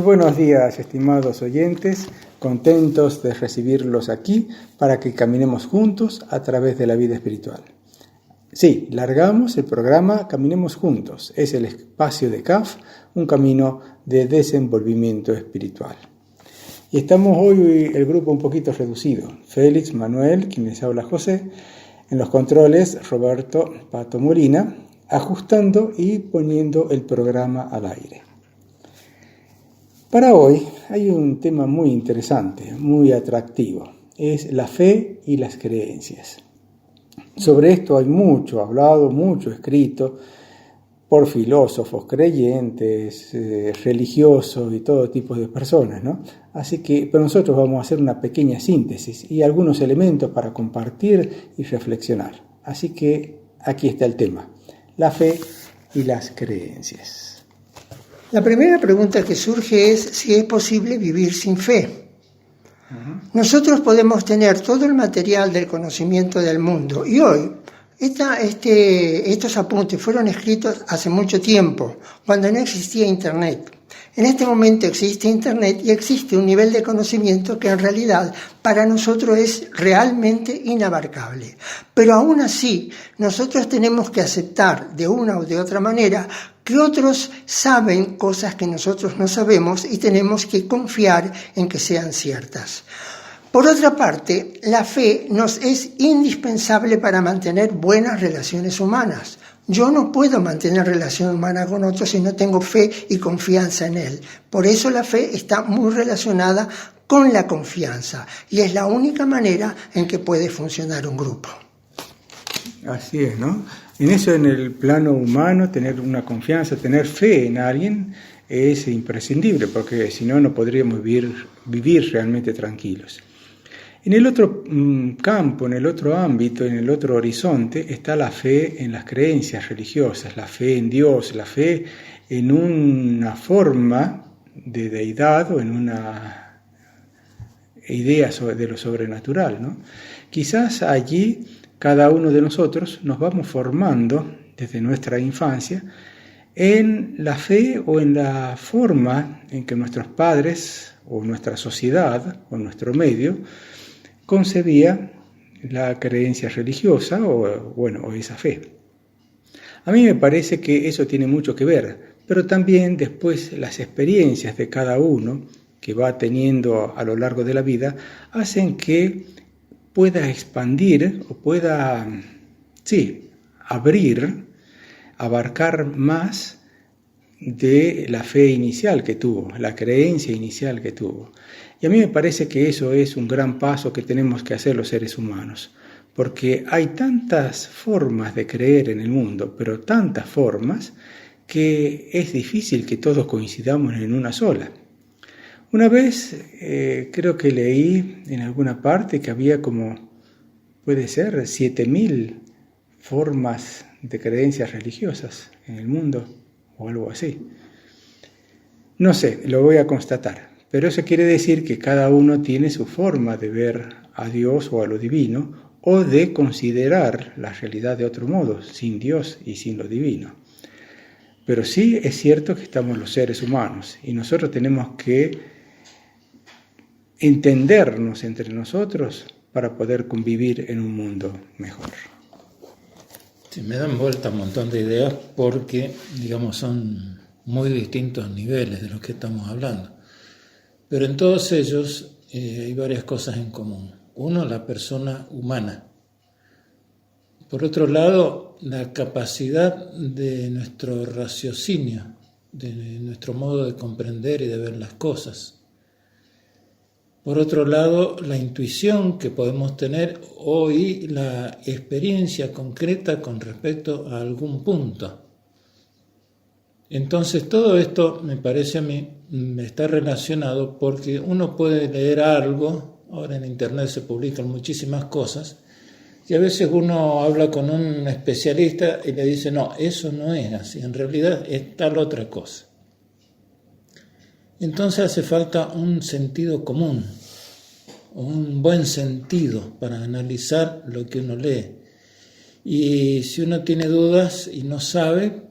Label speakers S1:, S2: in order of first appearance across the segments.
S1: buenos días, estimados oyentes, contentos de recibirlos aquí para que caminemos juntos a través de la vida espiritual. Sí, largamos el programa Caminemos Juntos, es el espacio de CAF, un camino de desenvolvimiento espiritual. Y estamos hoy el grupo un poquito reducido, Félix, Manuel, quien les habla José, en los controles Roberto Pato Molina, ajustando y poniendo el programa al aire. Para hoy hay un tema muy interesante, muy atractivo, es la fe y las creencias. Sobre esto hay mucho hablado, mucho escrito por filósofos, creyentes, religiosos y todo tipo de personas, ¿no? Así que pero nosotros vamos a hacer una pequeña síntesis y algunos elementos para compartir y reflexionar. Así que aquí está el tema, la fe y las creencias.
S2: La primera pregunta que surge es si es posible vivir sin fe. Nosotros podemos tener todo el material del conocimiento del mundo y hoy estos apuntes fueron escritos hace mucho tiempo, cuando no existía Internet. En este momento existe Internet y existe un nivel de conocimiento que en realidad para nosotros es realmente inabarcable. Pero aún así, nosotros tenemos que aceptar de una o de otra manera que otros saben cosas que nosotros no sabemos y tenemos que confiar en que sean ciertas. Por otra parte, la fe nos es indispensable para mantener buenas relaciones humanas. Yo no puedo mantener relación humana con otros si no tengo fe y confianza en él. Por eso la fe está muy relacionada con la confianza y es la única manera en que puede funcionar un grupo.
S1: Así es, ¿no? En eso, en el plano humano, tener una confianza, tener fe en alguien es imprescindible, porque si no, no podríamos vivir realmente tranquilos. En el otro campo, en el otro ámbito, en el otro horizonte, está la fe en las creencias religiosas, la fe en Dios, la fe en una forma de deidad o en una idea de lo sobrenatural, ¿no? Quizás allí cada uno de nosotros nos vamos formando desde nuestra infancia en la fe o en la forma en que nuestros padres o nuestra sociedad o nuestro medio concebía la creencia religiosa o esa fe. A mí me parece que eso tiene mucho que ver, pero también después las experiencias de cada uno que va teniendo a lo largo de la vida hacen que pueda expandir o pueda, abarcar más de la fe inicial que tuvo, la creencia inicial que tuvo. Y a mí me parece que eso es un gran paso que tenemos que hacer los seres humanos, porque hay tantas formas de creer en el mundo, pero tantas formas que es difícil que todos coincidamos en una sola. Una vez creo que leí en alguna parte que había puede ser, 7.000 formas de creencias religiosas en el mundo o algo así. No sé, lo voy a constatar. Pero eso quiere decir que cada uno tiene su forma de ver a Dios o a lo divino o de considerar la realidad de otro modo, sin Dios y sin lo divino. Pero sí es cierto que estamos los seres humanos y nosotros tenemos que entendernos entre nosotros para poder convivir en un mundo mejor.
S3: Sí, me dan vuelta un montón de ideas porque, son muy distintos niveles de los que estamos hablando. Pero en todos ellos hay varias cosas en común. Uno, la persona humana. Por otro lado, la capacidad de nuestro raciocinio, de nuestro modo de comprender y de ver las cosas. Por otro lado, la intuición que podemos tener y la experiencia concreta con respecto a algún punto. Entonces todo esto me parece a mí está relacionado porque uno puede leer algo, ahora en internet se publican muchísimas cosas, y a veces uno habla con un especialista y le dice, no, eso no es así, en realidad es tal otra cosa. Entonces hace falta un sentido común, un buen sentido para analizar lo que uno lee. Y si uno tiene dudas y no sabe,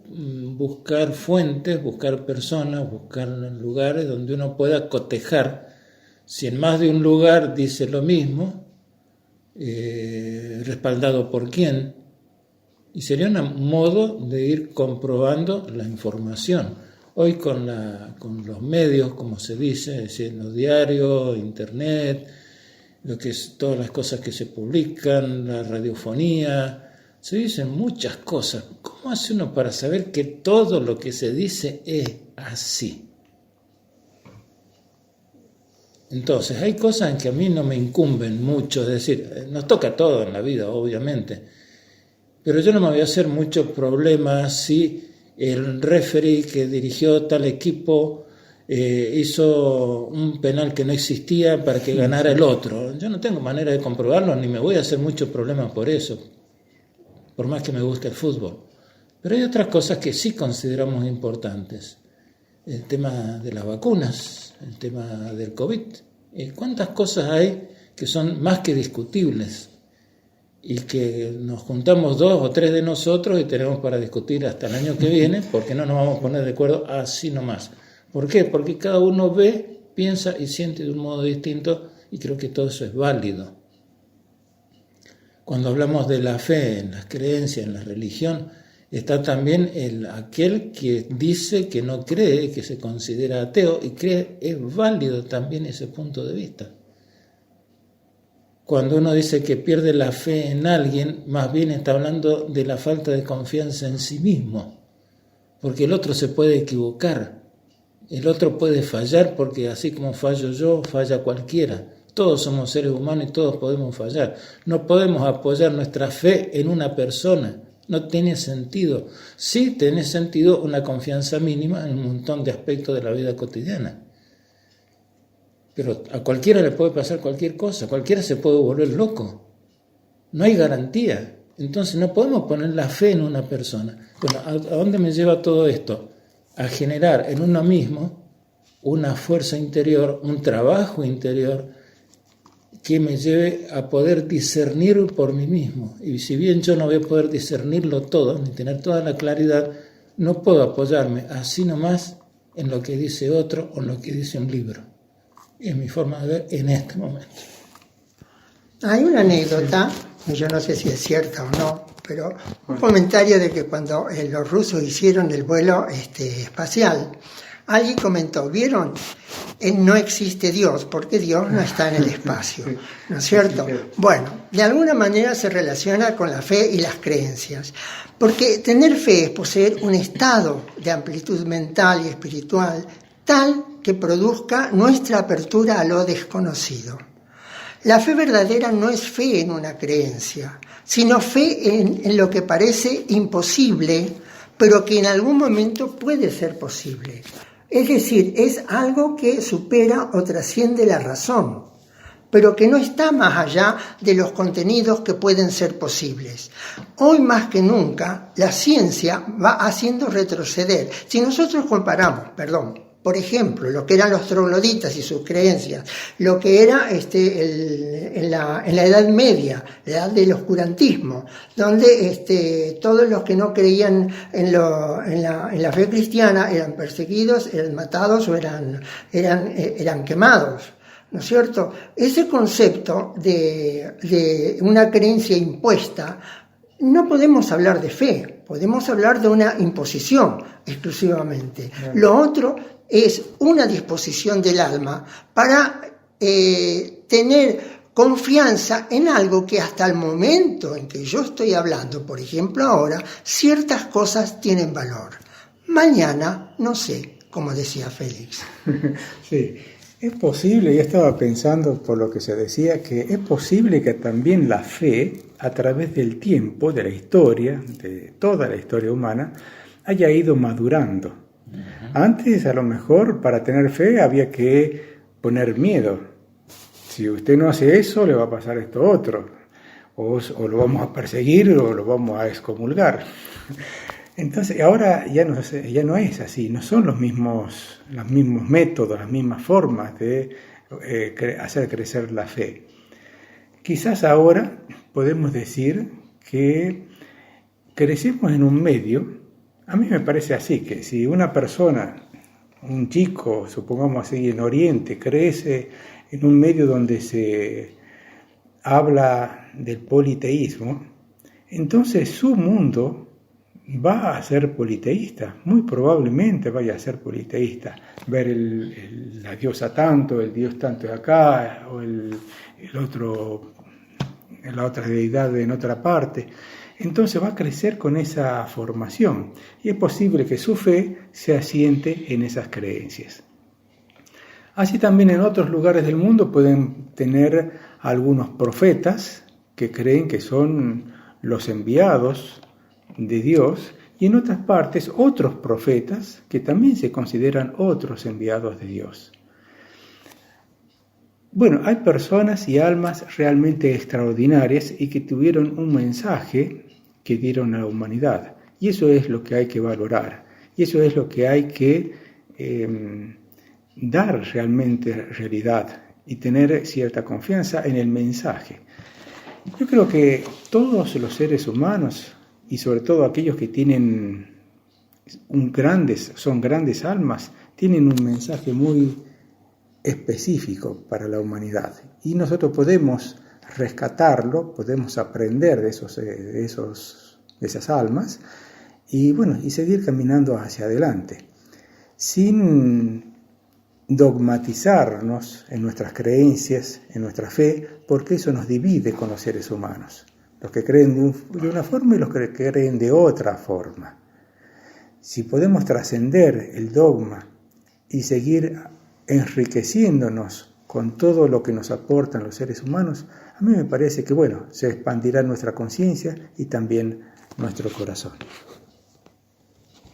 S3: buscar fuentes, buscar personas, buscar lugares donde uno pueda cotejar. Si en más de un lugar dice lo mismo, respaldado por quién, y sería un modo de ir comprobando la información. Hoy con los medios, como se dice, es decir, los diarios, internet, lo que es todas las cosas que se publican, la radiofonía, se dicen muchas cosas. ¿Cómo hace uno para saber que todo lo que se dice es así? Entonces, hay cosas en que a mí no me incumben mucho, es decir, nos toca todo en la vida, obviamente, pero yo no me voy a hacer mucho problema si el referee que dirigió tal equipo hizo un penal que no existía para que ganara el otro. Yo no tengo manera de comprobarlo, ni me voy a hacer mucho problema por eso, por más que me guste el fútbol. Pero hay otras cosas que sí consideramos importantes. El tema de las vacunas, el tema del COVID. ¿Cuántas cosas hay que son más que discutibles? Y que nos juntamos 2 o 3 de nosotros y tenemos para discutir hasta el año que viene, porque no nos vamos a poner de acuerdo así nomás. ¿Por qué? Porque cada uno ve, piensa y siente de un modo distinto, y creo que todo eso es válido. Cuando hablamos de la fe, en las creencias, en la religión, está también aquel que dice que no cree, que se considera ateo y cree, es válido también ese punto de vista. Cuando uno dice que pierde la fe en alguien, más bien está hablando de la falta de confianza en sí mismo, porque el otro se puede equivocar, el otro puede fallar, porque así como fallo yo, falla cualquiera. Todos somos seres humanos y todos podemos fallar. No podemos apoyar nuestra fe en una persona, no tiene sentido. Sí tiene sentido una confianza mínima en un montón de aspectos de la vida cotidiana. Pero a cualquiera le puede pasar cualquier cosa, cualquiera se puede volver loco. No hay garantía. Entonces no podemos poner la fe en una persona. Bueno, ¿a dónde me lleva todo esto? A generar en uno mismo una fuerza interior, un trabajo interior que me lleve a poder discernir por mí mismo. Y si bien yo no voy a poder discernirlo todo, ni tener toda la claridad, no puedo apoyarme así nomás en lo que dice otro o en lo que dice un libro. Es mi forma de ver en este momento.
S2: Hay una anécdota, yo no sé si es cierta o no, pero un comentario de que cuando los rusos hicieron el vuelo espacial, alguien comentó, ¿vieron? No existe Dios, porque Dios no está en el espacio, ¿no es cierto? Bueno, de alguna manera se relaciona con la fe y las creencias, porque tener fe es poseer un estado de amplitud mental y espiritual tal que produzca nuestra apertura a lo desconocido. La fe verdadera no es fe en una creencia, sino fe en lo que parece imposible, pero que en algún momento puede ser posible. Es decir, es algo que supera o trasciende la razón, pero que no está más allá de los contenidos que pueden ser posibles. Hoy más que nunca, la ciencia va haciendo retroceder. Si nosotros comparamos, por ejemplo, lo que eran los trogloditas y sus creencias, lo que era en la Edad Media, la edad del oscurantismo, donde todos los que no creían en la fe cristiana eran perseguidos, eran matados o eran quemados, ¿no es cierto? Ese concepto de una creencia impuesta, no podemos hablar de fe, podemos hablar de una imposición exclusivamente. Lo otro es una disposición del alma para tener confianza en algo que hasta el momento en que yo estoy hablando, por ejemplo ahora, ciertas cosas tienen valor. Mañana, no sé, como decía Félix.
S1: Sí, es posible, yo estaba pensando por lo que se decía, que es posible que también la fe, a través del tiempo, de la historia, de toda la historia humana, haya ido madurando. Antes, a lo mejor, para tener fe había que poner miedo. Si usted no hace eso, le va a pasar esto otro. O lo vamos a perseguir o lo vamos a excomulgar. Entonces, ahora ya no es así. No son los mismos métodos, las mismas formas de hacer crecer la fe. Quizás ahora podemos decir que crecemos en un medio A mí me parece así, que si una persona, un chico, supongamos así, en Oriente, crece en un medio donde se habla del politeísmo, entonces su mundo va a ser politeísta, muy probablemente vaya a ser politeísta, ver la diosa tanto, el dios tanto de acá, o la otra deidad en otra parte. Entonces va a crecer con esa formación y es posible que su fe se asiente en esas creencias. Así también en otros lugares del mundo pueden tener algunos profetas que creen que son los enviados de Dios, y en otras partes otros profetas que también se consideran otros enviados de Dios. Bueno, hay personas y almas realmente extraordinarias y que tuvieron un mensaje que dieron a la humanidad, y eso es lo que hay que valorar, y eso es lo que hay que dar realmente realidad y tener cierta confianza en el mensaje. Yo creo que todos los seres humanos, y sobre todo aquellos que son grandes almas, tienen un mensaje muy específico para la humanidad. Y nosotros podemos rescatarlo, podemos aprender de esas almas y seguir caminando hacia adelante, sin dogmatizarnos en nuestras creencias, en nuestra fe, porque eso nos divide con los seres humanos. Los que creen de una forma y los que creen de otra forma. Si podemos trascender el dogma y seguir enriqueciéndonos con todo lo que nos aportan los seres humanos, a mí me parece que se expandirá nuestra conciencia y también nuestro corazón.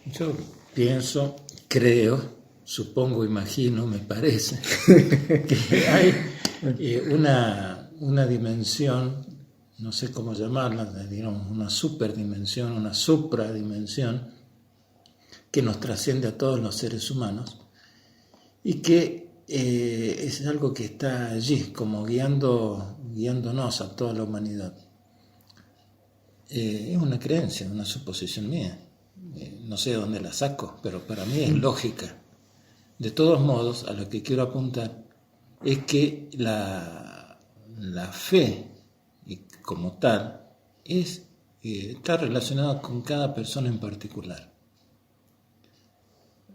S3: Yo pienso, creo, supongo, imagino, me parece, que hay una dimensión, no sé cómo llamarla, digamos una superdimensión, una supradimensión, que nos trasciende a todos los seres humanos y que es algo que está allí, como guiándonos a toda la humanidad. Es una creencia, una suposición mía. No sé de dónde la saco, pero para mí es lógica. De todos modos, a lo que quiero apuntar es que la fe, como tal, está relacionada con cada persona en particular.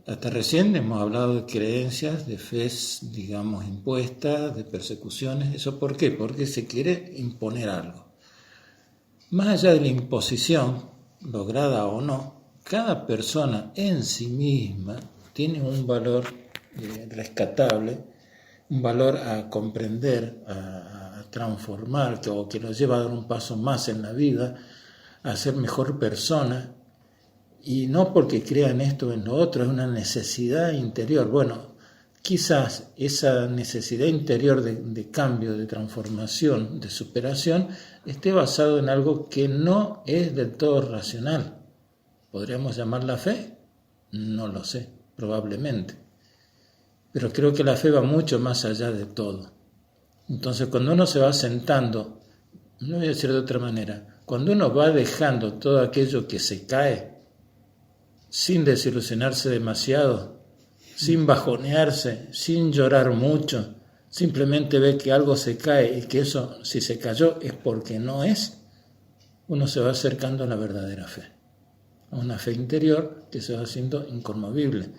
S3: Hasta recién hemos hablado de creencias, de fes, digamos, impuestas, de persecuciones. ¿Eso por qué? Porque se quiere imponer algo. Más allá de la imposición, lograda o no, cada persona en sí misma tiene un valor rescatable, un valor a comprender, a transformar, o que lo lleva a dar un paso más en la vida, a ser mejor persona, y no porque crea en esto o en lo otro, es una necesidad interior. Bueno, quizás esa necesidad interior de cambio, de transformación, de superación, esté basado en algo que no es del todo racional. ¿Podríamos llamarla fe? No lo sé, probablemente. Pero creo que la fe va mucho más allá de todo. Entonces, cuando uno se va sentando, no voy a decir de otra manera, cuando uno va dejando todo aquello que se cae, sin desilusionarse demasiado, sin bajonearse, sin llorar mucho, simplemente ve que algo se cae y que eso, si se cayó, es porque no es, uno se va acercando a la verdadera fe, a una fe interior que se va haciendo inconmovible,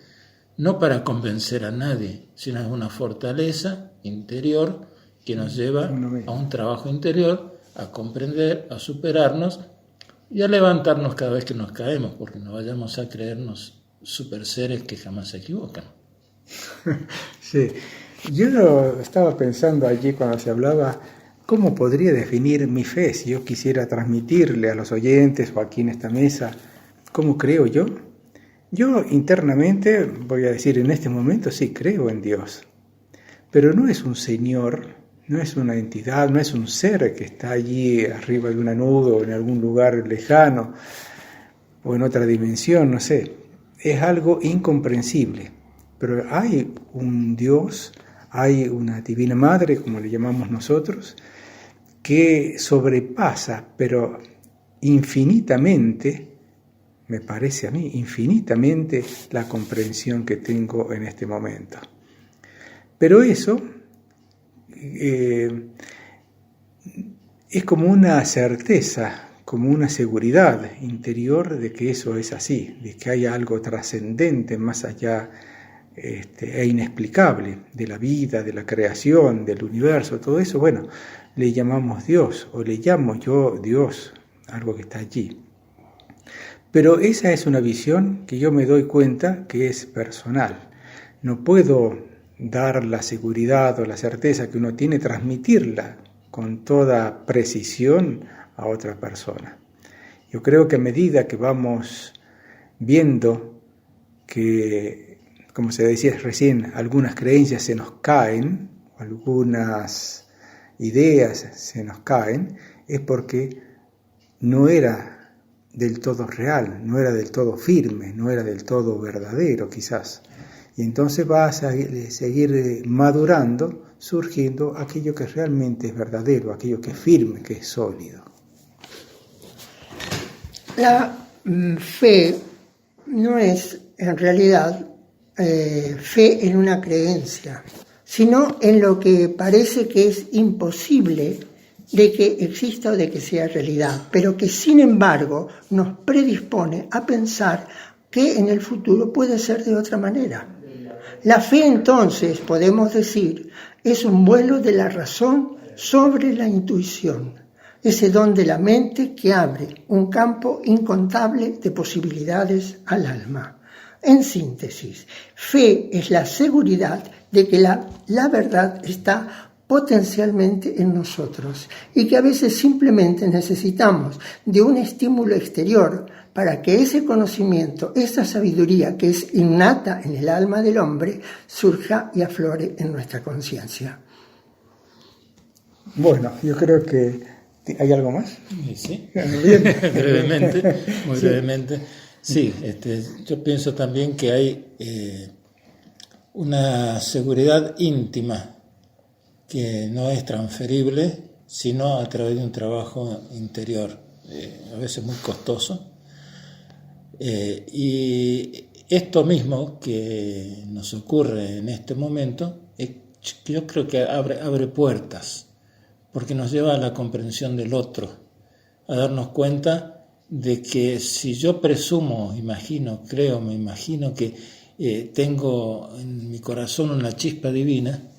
S3: no para convencer a nadie, sino es una fortaleza interior que nos lleva a un trabajo interior, a comprender, a superarnos y a levantarnos cada vez que nos caemos, porque no vayamos a creernos super seres que jamás se equivocan.
S1: Sí, yo estaba pensando allí cuando se hablaba, ¿cómo podría definir mi fe si yo quisiera transmitirle a los oyentes o aquí en esta mesa cómo creo yo? Yo internamente voy a decir en este momento sí creo en Dios, pero no es un señor, no es una entidad, no es un ser que está allí arriba de una nube o en algún lugar lejano o en otra dimensión, no sé. Es algo incomprensible, pero hay un Dios, hay una Divina Madre, como le llamamos nosotros, que sobrepasa, pero infinitamente, me parece a mí, infinitamente la comprensión que tengo en este momento. Pero eso es como una certeza, como una seguridad interior de que eso es así, de que hay algo trascendente más allá e inexplicable de la vida, de la creación, del universo, todo eso, bueno, le llamamos Dios, o le llamo yo Dios, algo que está allí. Pero esa es una visión que yo me doy cuenta que es personal. No puedo dar la seguridad o la certeza que uno tiene, transmitirla con toda precisión a otra persona. Yo creo que a medida que vamos viendo que, como se decía recién, algunas creencias se nos caen, algunas ideas se nos caen, es porque no era del todo real, no era del todo firme, no era del todo verdadero quizás. Y entonces va a seguir madurando, surgiendo aquello que realmente es verdadero, aquello que es firme, que es sólido.
S2: La fe no es en realidad fe en una creencia, sino en lo que parece que es imposible de que exista o de que sea realidad, pero que sin embargo nos predispone a pensar que en el futuro puede ser de otra manera. La fe, entonces, podemos decir, es un vuelo de la razón sobre la intuición, ese don de la mente que abre un campo incontable de posibilidades al alma. En síntesis, fe es la seguridad de que la verdad está potencialmente en nosotros y que a veces simplemente necesitamos de un estímulo exterior para que ese conocimiento, esa sabiduría que es innata en el alma del hombre, surja y aflore en nuestra conciencia.
S1: Bueno, yo creo que... ¿Hay algo más?
S3: Sí,
S1: Bien.
S3: brevemente, muy brevemente. Sí, yo pienso también que hay una seguridad íntima que no es transferible, sino a través de un trabajo interior, a veces muy costoso. Y esto mismo que nos ocurre en este momento, yo creo que abre puertas, porque nos lleva a la comprensión del otro, a darnos cuenta de que si yo presumo, me imagino que tengo en mi corazón una chispa divina,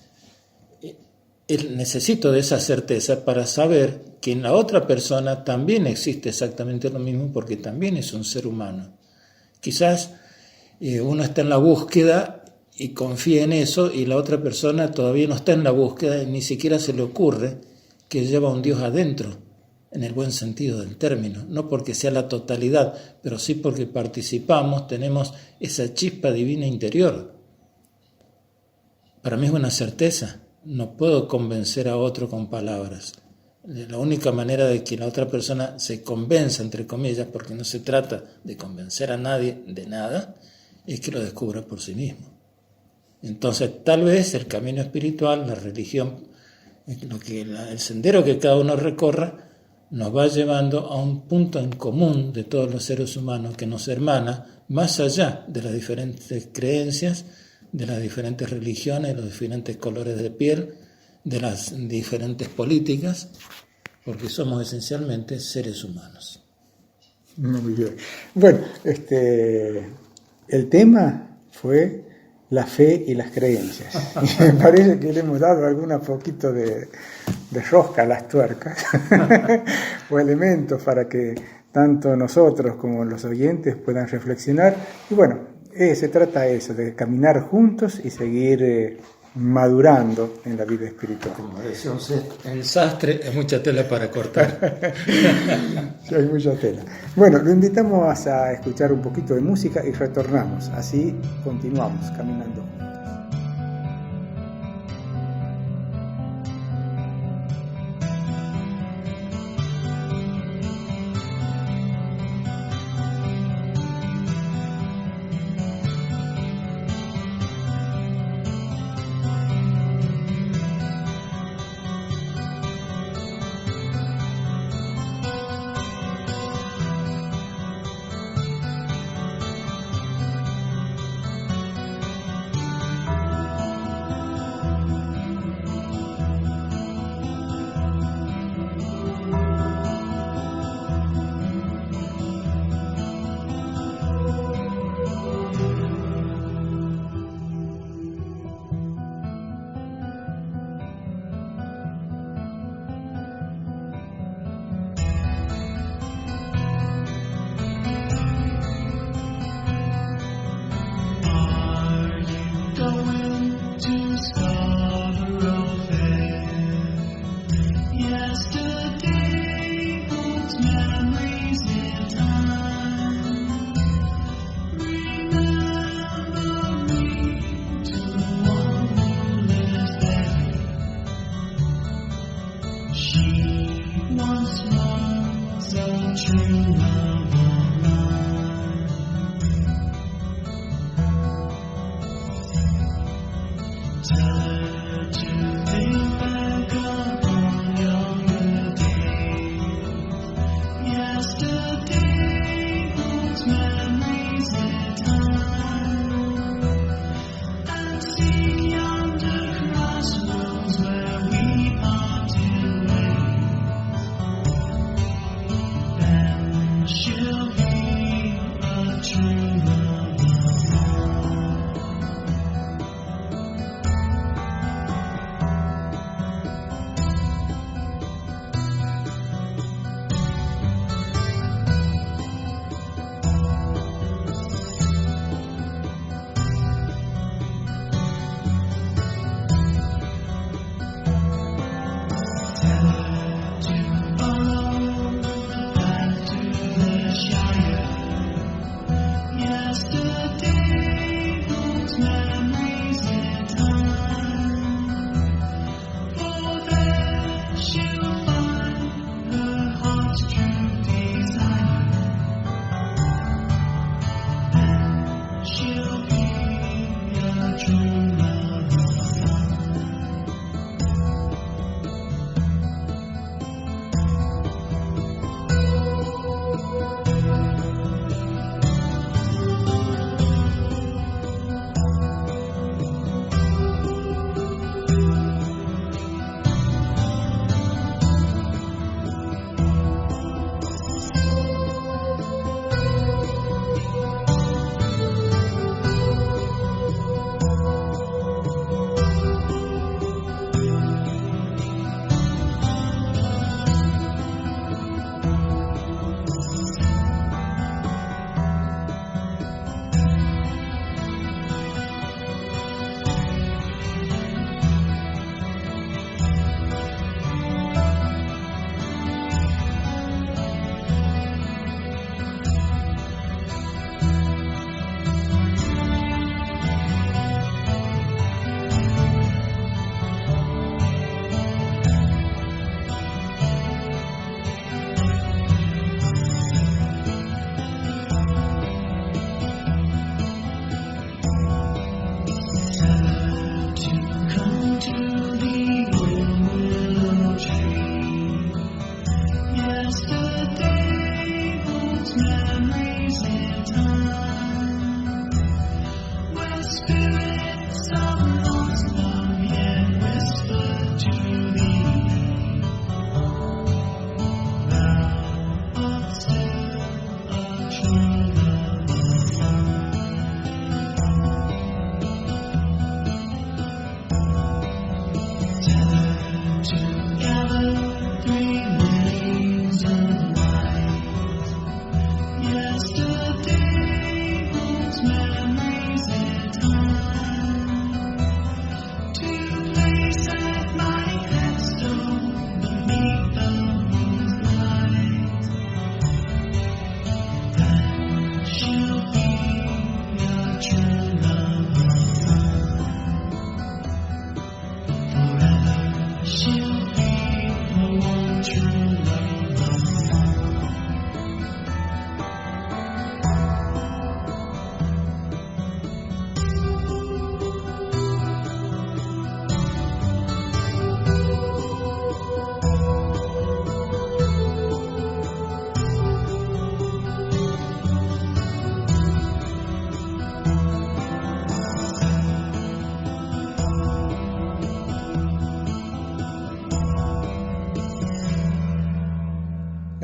S3: necesito de esa certeza para saber que en la otra persona también existe exactamente lo mismo, porque también es un ser humano. Quizás uno está en la búsqueda y confía en eso, y la otra persona todavía no está en la búsqueda y ni siquiera se le ocurre que lleva un Dios adentro, en el buen sentido del término, no porque sea la totalidad, pero sí porque participamos, tenemos esa chispa divina interior. Para mí es una certeza, no puedo convencer a otro con palabras. La única manera de que la otra persona se convenza, entre comillas, porque no se trata de convencer a nadie de nada, es que lo descubra por sí mismo. Entonces, tal vez el camino espiritual, la religión, el sendero que cada uno recorra, nos va llevando a un punto en común de todos los seres humanos que nos hermana, más allá de las diferentes creencias, de las diferentes religiones, los diferentes colores de piel, de las diferentes políticas, porque somos esencialmente seres humanos.
S1: Muy bien. Bueno, el tema fue la fe y las creencias. Y me parece que le hemos dado algún poquito de rosca a las tuercas o elementos para que tanto nosotros como los oyentes puedan reflexionar. Y bueno, se trata de eso, de caminar juntos y seguir madurando en la vida espiritual.
S3: Como decía el sastre, es mucha tela para cortar.
S1: Sí, hay mucha tela. Bueno, lo invitamos a escuchar un poquito de música y retornamos. Así continuamos caminando.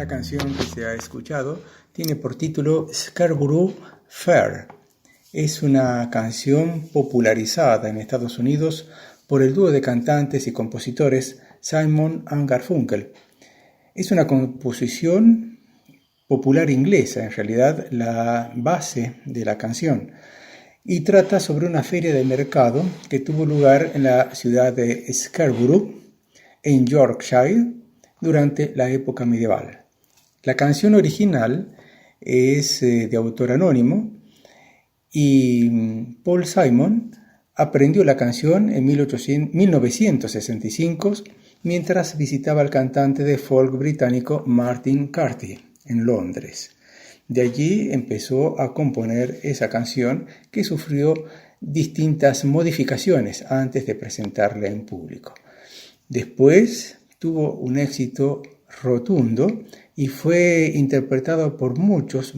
S1: La canción que se ha escuchado tiene por título Scarborough Fair. Es una canción popularizada en Estados Unidos por el dúo de cantantes y compositores Simon & Garfunkel. Es una composición popular inglesa, en realidad la base de la canción, y trata sobre una feria de mercado que tuvo lugar en la ciudad de Scarborough, en Yorkshire, durante la época medieval. La canción original es de autor anónimo y Paul Simon aprendió la canción en 1965 mientras visitaba al cantante de folk británico Martin Carty en Londres. De allí empezó a componer esa canción que sufrió distintas modificaciones antes de presentarla en público. Después tuvo un éxito rotundo y fue interpretado por muchos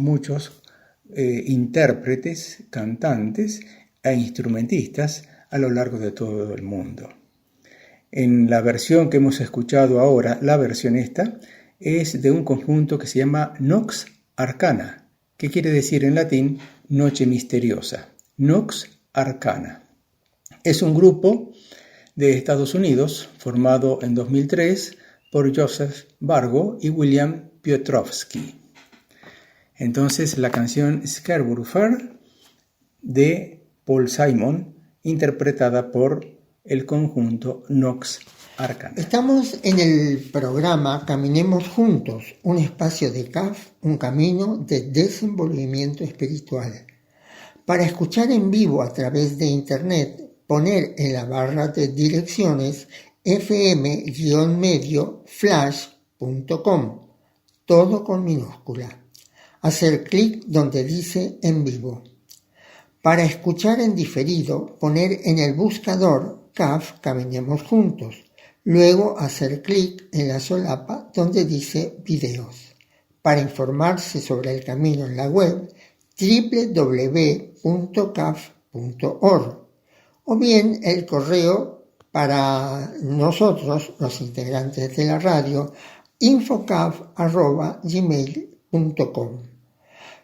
S1: intérpretes, cantantes e instrumentistas a lo largo de todo el mundo. En la versión que hemos escuchado ahora, la versión esta, es de un conjunto que se llama Nox Arcana, que quiere decir en latín noche misteriosa. Nox Arcana. Es un grupo de Estados Unidos formado en 2003 por Joseph Bargo y William Piotrowski. Entonces la canción Scarborough Fair de Paul Simon, interpretada por el conjunto Nox Arcana.
S2: Estamos en el programa Caminemos Juntos, un espacio de CAF, un camino de desenvolvimiento espiritual. Para escuchar en vivo a través de internet, poner en la barra de direcciones fm-medio-flash.com, todo con minúscula. Hacer clic donde dice en vivo. Para escuchar en diferido, poner en el buscador CAF Caminemos Juntos. Luego hacer clic en la solapa donde dice videos. Para informarse sobre el camino en la web, www.caf.org. O bien el correo para nosotros, los integrantes de la radio, infocaf@gmail.com.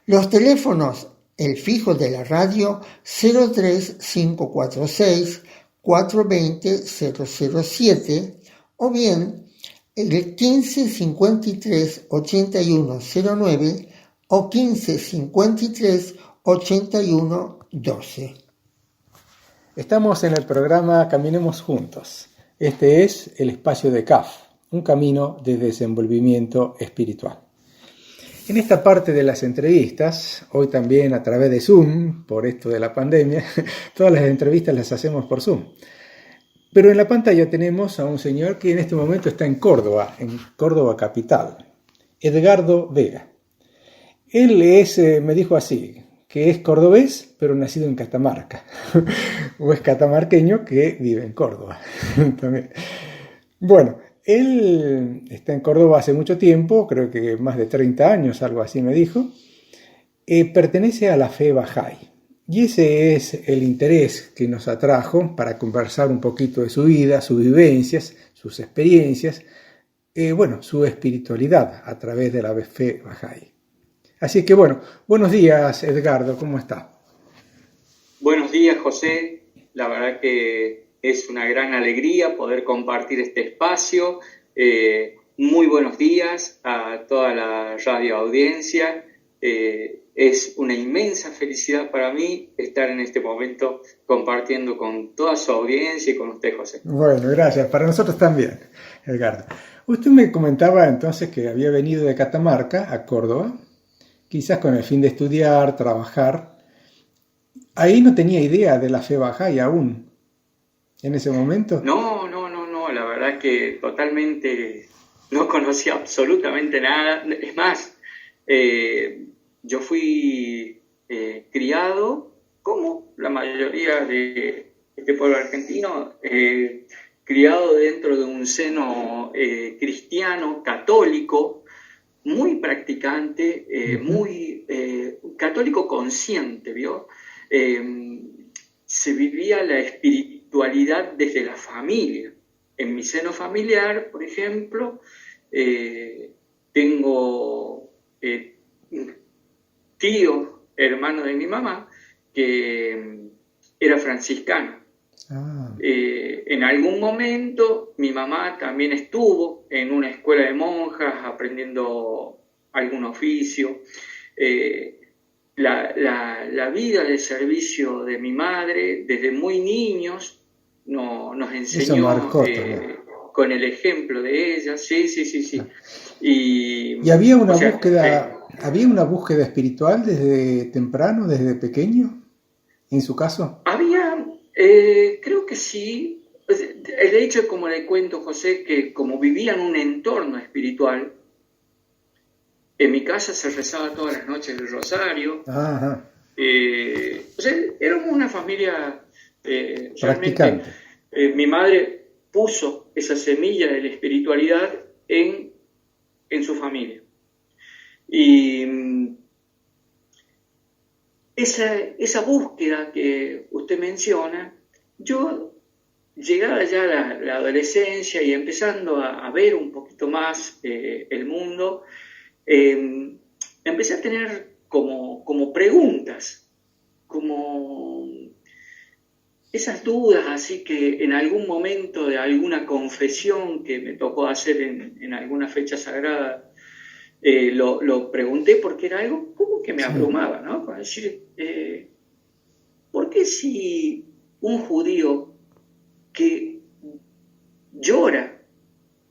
S2: Los teléfonos, el fijo de la radio 03546 420 007 o bien el 15 53 81 09 o 15 53 81 12.
S1: Estamos en el programa Caminemos Juntos. Este es el espacio de CAF, un camino de desenvolvimiento espiritual. En esta parte de las entrevistas, hoy también a través de Zoom, por esto de la pandemia, todas las entrevistas las hacemos por Zoom. Pero en la pantalla tenemos a un señor que en este momento está en Córdoba capital, Edgardo Vega. Él me dijo así, que es cordobés, pero nacido en Catamarca, o es catamarqueño que vive en Córdoba. También. Bueno, él está en Córdoba hace mucho tiempo, creo que más de 30 años, algo así me dijo. Pertenece a la fe Bahá'í. Y ese es el interés que nos atrajo para conversar un poquito de su vida, sus vivencias, sus experiencias, su espiritualidad a través de la fe Bahá'í. Así que buenos días Edgardo, ¿cómo está?
S4: Buenos días José, la verdad que es una gran alegría poder compartir este espacio. Muy buenos días a toda la radio audiencia. Es una inmensa felicidad para mí estar en este momento compartiendo con toda su audiencia y con usted, José.
S1: Bueno, gracias. Para nosotros también, Edgardo. Usted me comentaba entonces que había venido de Catamarca a Córdoba, quizás con el fin de estudiar, trabajar. Ahí no tenía idea de la fe Bahá'í aún, en ese momento.
S4: No, la verdad que totalmente no conocía absolutamente nada. Es más, yo fui criado, como la mayoría de este pueblo argentino, criado dentro de un seno cristiano, católico, muy practicante, muy católico consciente, ¿vio? Se vivía la espiritualidad desde la familia. En mi seno familiar, por ejemplo, tengo tío, hermano de mi mamá, que era franciscano. En algún momento mi mamá también estuvo en una escuela de monjas aprendiendo algún oficio. La vida de servicio de mi madre desde muy niños nos enseñó con el ejemplo de ella. Sí.
S1: ¿Y había una había una búsqueda espiritual desde temprano, desde pequeño, en su caso?
S4: Había, creo que sí. de hecho, como le cuento, José, que como vivía en un entorno espiritual, en mi casa se rezaba todas las noches el rosario.
S1: Ajá.
S4: O sea, éramos una familia realmente.
S1: Practicante.
S4: Mi madre puso esa semilla de la espiritualidad en su familia. Y esa búsqueda que usted menciona, yo, llegada ya la adolescencia y empezando a ver un poquito más el mundo, empecé a tener como preguntas, como esas dudas, así que en algún momento de alguna confesión que me tocó hacer en alguna fecha sagrada, lo pregunté porque era algo como que me abrumaba, ¿no? Para decir, ¿por qué si un judío que llora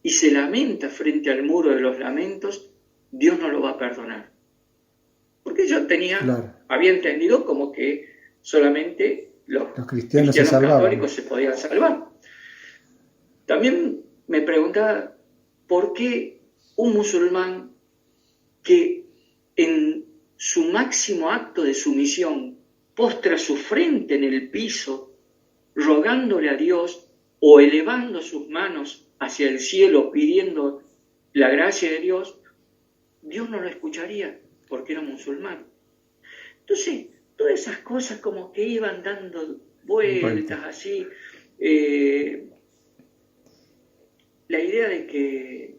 S4: y se lamenta frente al muro de los lamentos, Dios no lo va a perdonar? Porque yo había entendido como que solamente los cristianos católicos se podían salvar. También me preguntaba, ¿por qué un musulmán que en su máximo acto de sumisión postra su frente en el piso, rogándole a Dios o elevando sus manos hacia el cielo pidiendo la gracia de Dios, Dios no lo escucharía porque era musulmán? Entonces, todas esas cosas como que iban dando vueltas así. La idea de que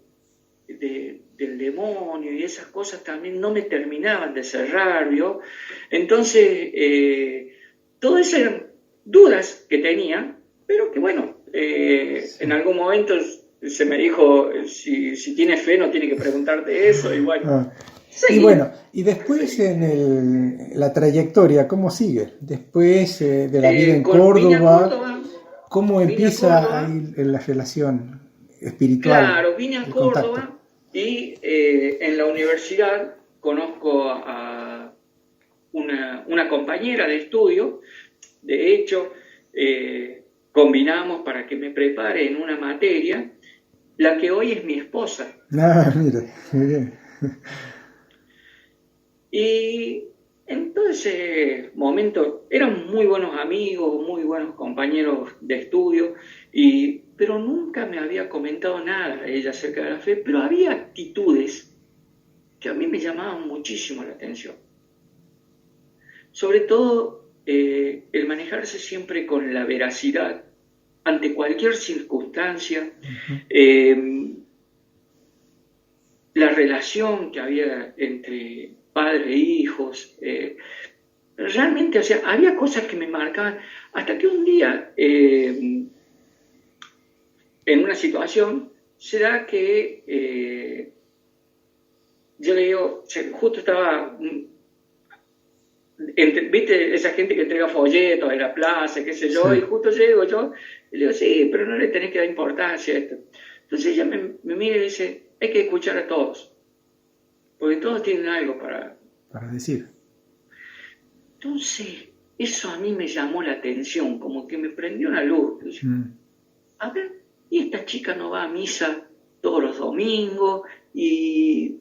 S4: del demonio y esas cosas también no me terminaban de cerrar, ¿vio? Entonces, todas esas eran dudas que tenía, pero que bueno, en algún momento se me dijo, si tienes fe no tiene que preguntarte eso, y bueno.
S1: Y bueno, y después la trayectoria, ¿cómo sigue? Después de la vida en Córdoba, ¿cómo empieza ahí la relación espiritual?
S4: Claro, vine a Córdoba y en la universidad conozco a una compañera de estudio. De hecho, combinamos para que me prepare en una materia, la que hoy es mi esposa.
S1: Ah, mire, muy bien.
S4: Y en todo ese momento eran muy buenos amigos, muy buenos compañeros de estudio, pero nunca me había comentado nada ella acerca de la fe, pero había actitudes que a mí me llamaban muchísimo la atención. Sobre todo el manejarse siempre con la veracidad ante cualquier circunstancia, la relación que había entre padres e hijos, realmente, o sea, había cosas que me marcaban, hasta que un día, en una situación, se da que yo le digo, justo estaba, viste, esa gente que entrega folletos en la plaza, qué sé yo, sí. Y justo llego yo, y le digo, sí, pero no le tenés que dar importancia a esto. Entonces ella me mira y dice, hay que escuchar a todos, porque todos tienen algo para
S1: decir.
S4: Entonces, eso a mí me llamó la atención, como que me prendió una luz. Dije, a ver, y esta chica no va a misa todos los domingos, y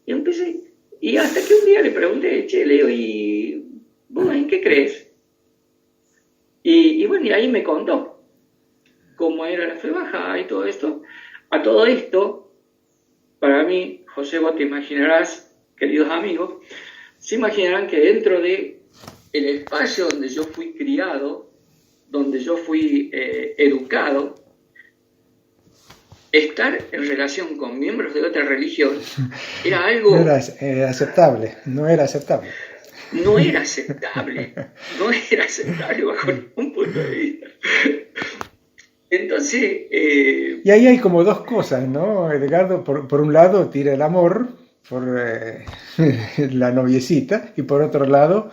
S4: empecé, y hasta que un día le pregunté, le digo, ¿y vos en qué crees? Y bueno, y ahí me contó cómo era la fe baja y todo esto. A todo esto, para mí, José, vos te imaginarás, queridos amigos, se imaginarán que dentro de el espacio donde yo fui criado, donde yo fui educado, estar en relación con miembros de otra religión era algo...
S1: No era aceptable, no era aceptable.
S4: No era aceptable bajo ningún punto de vista. Entonces...
S1: Y ahí hay como dos cosas, ¿no, Edgardo? Por un lado tira el amor por la noviecita, y por otro lado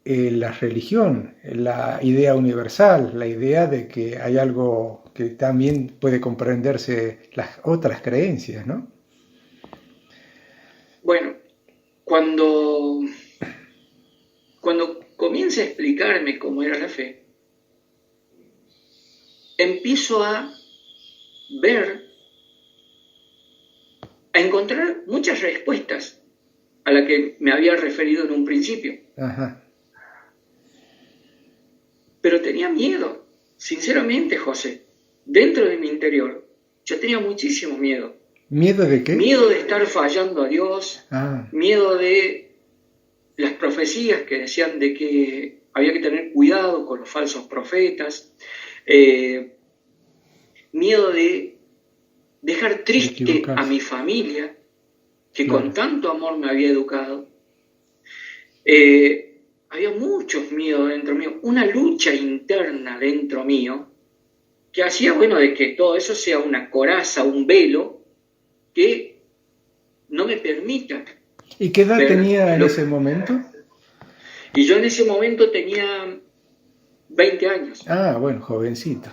S1: la religión, la idea universal, la idea de que hay algo que también puede comprenderse las otras creencias, ¿no?
S4: Bueno, cuando comienza a explicarme cómo era la fe, empiezo a encontrar muchas respuestas a las que me había referido en un principio.
S1: Ajá.
S4: Pero tenía miedo, sinceramente, José. Dentro de mi interior, yo tenía muchísimo miedo.
S1: ¿Miedo de qué?
S4: Miedo de estar fallando a Dios, miedo de las profecías que decían de que había que tener cuidado con los falsos profetas, miedo de dejar triste a mi familia, que con tanto amor me había educado. Había muchos miedos dentro mío, una lucha interna dentro mío, que hacía, de que todo eso sea una coraza, un velo, que no me permita.
S1: ¿Y qué edad tenía en ese momento?
S4: Y yo en ese momento tenía 20 años.
S1: Ah, bueno, jovencito.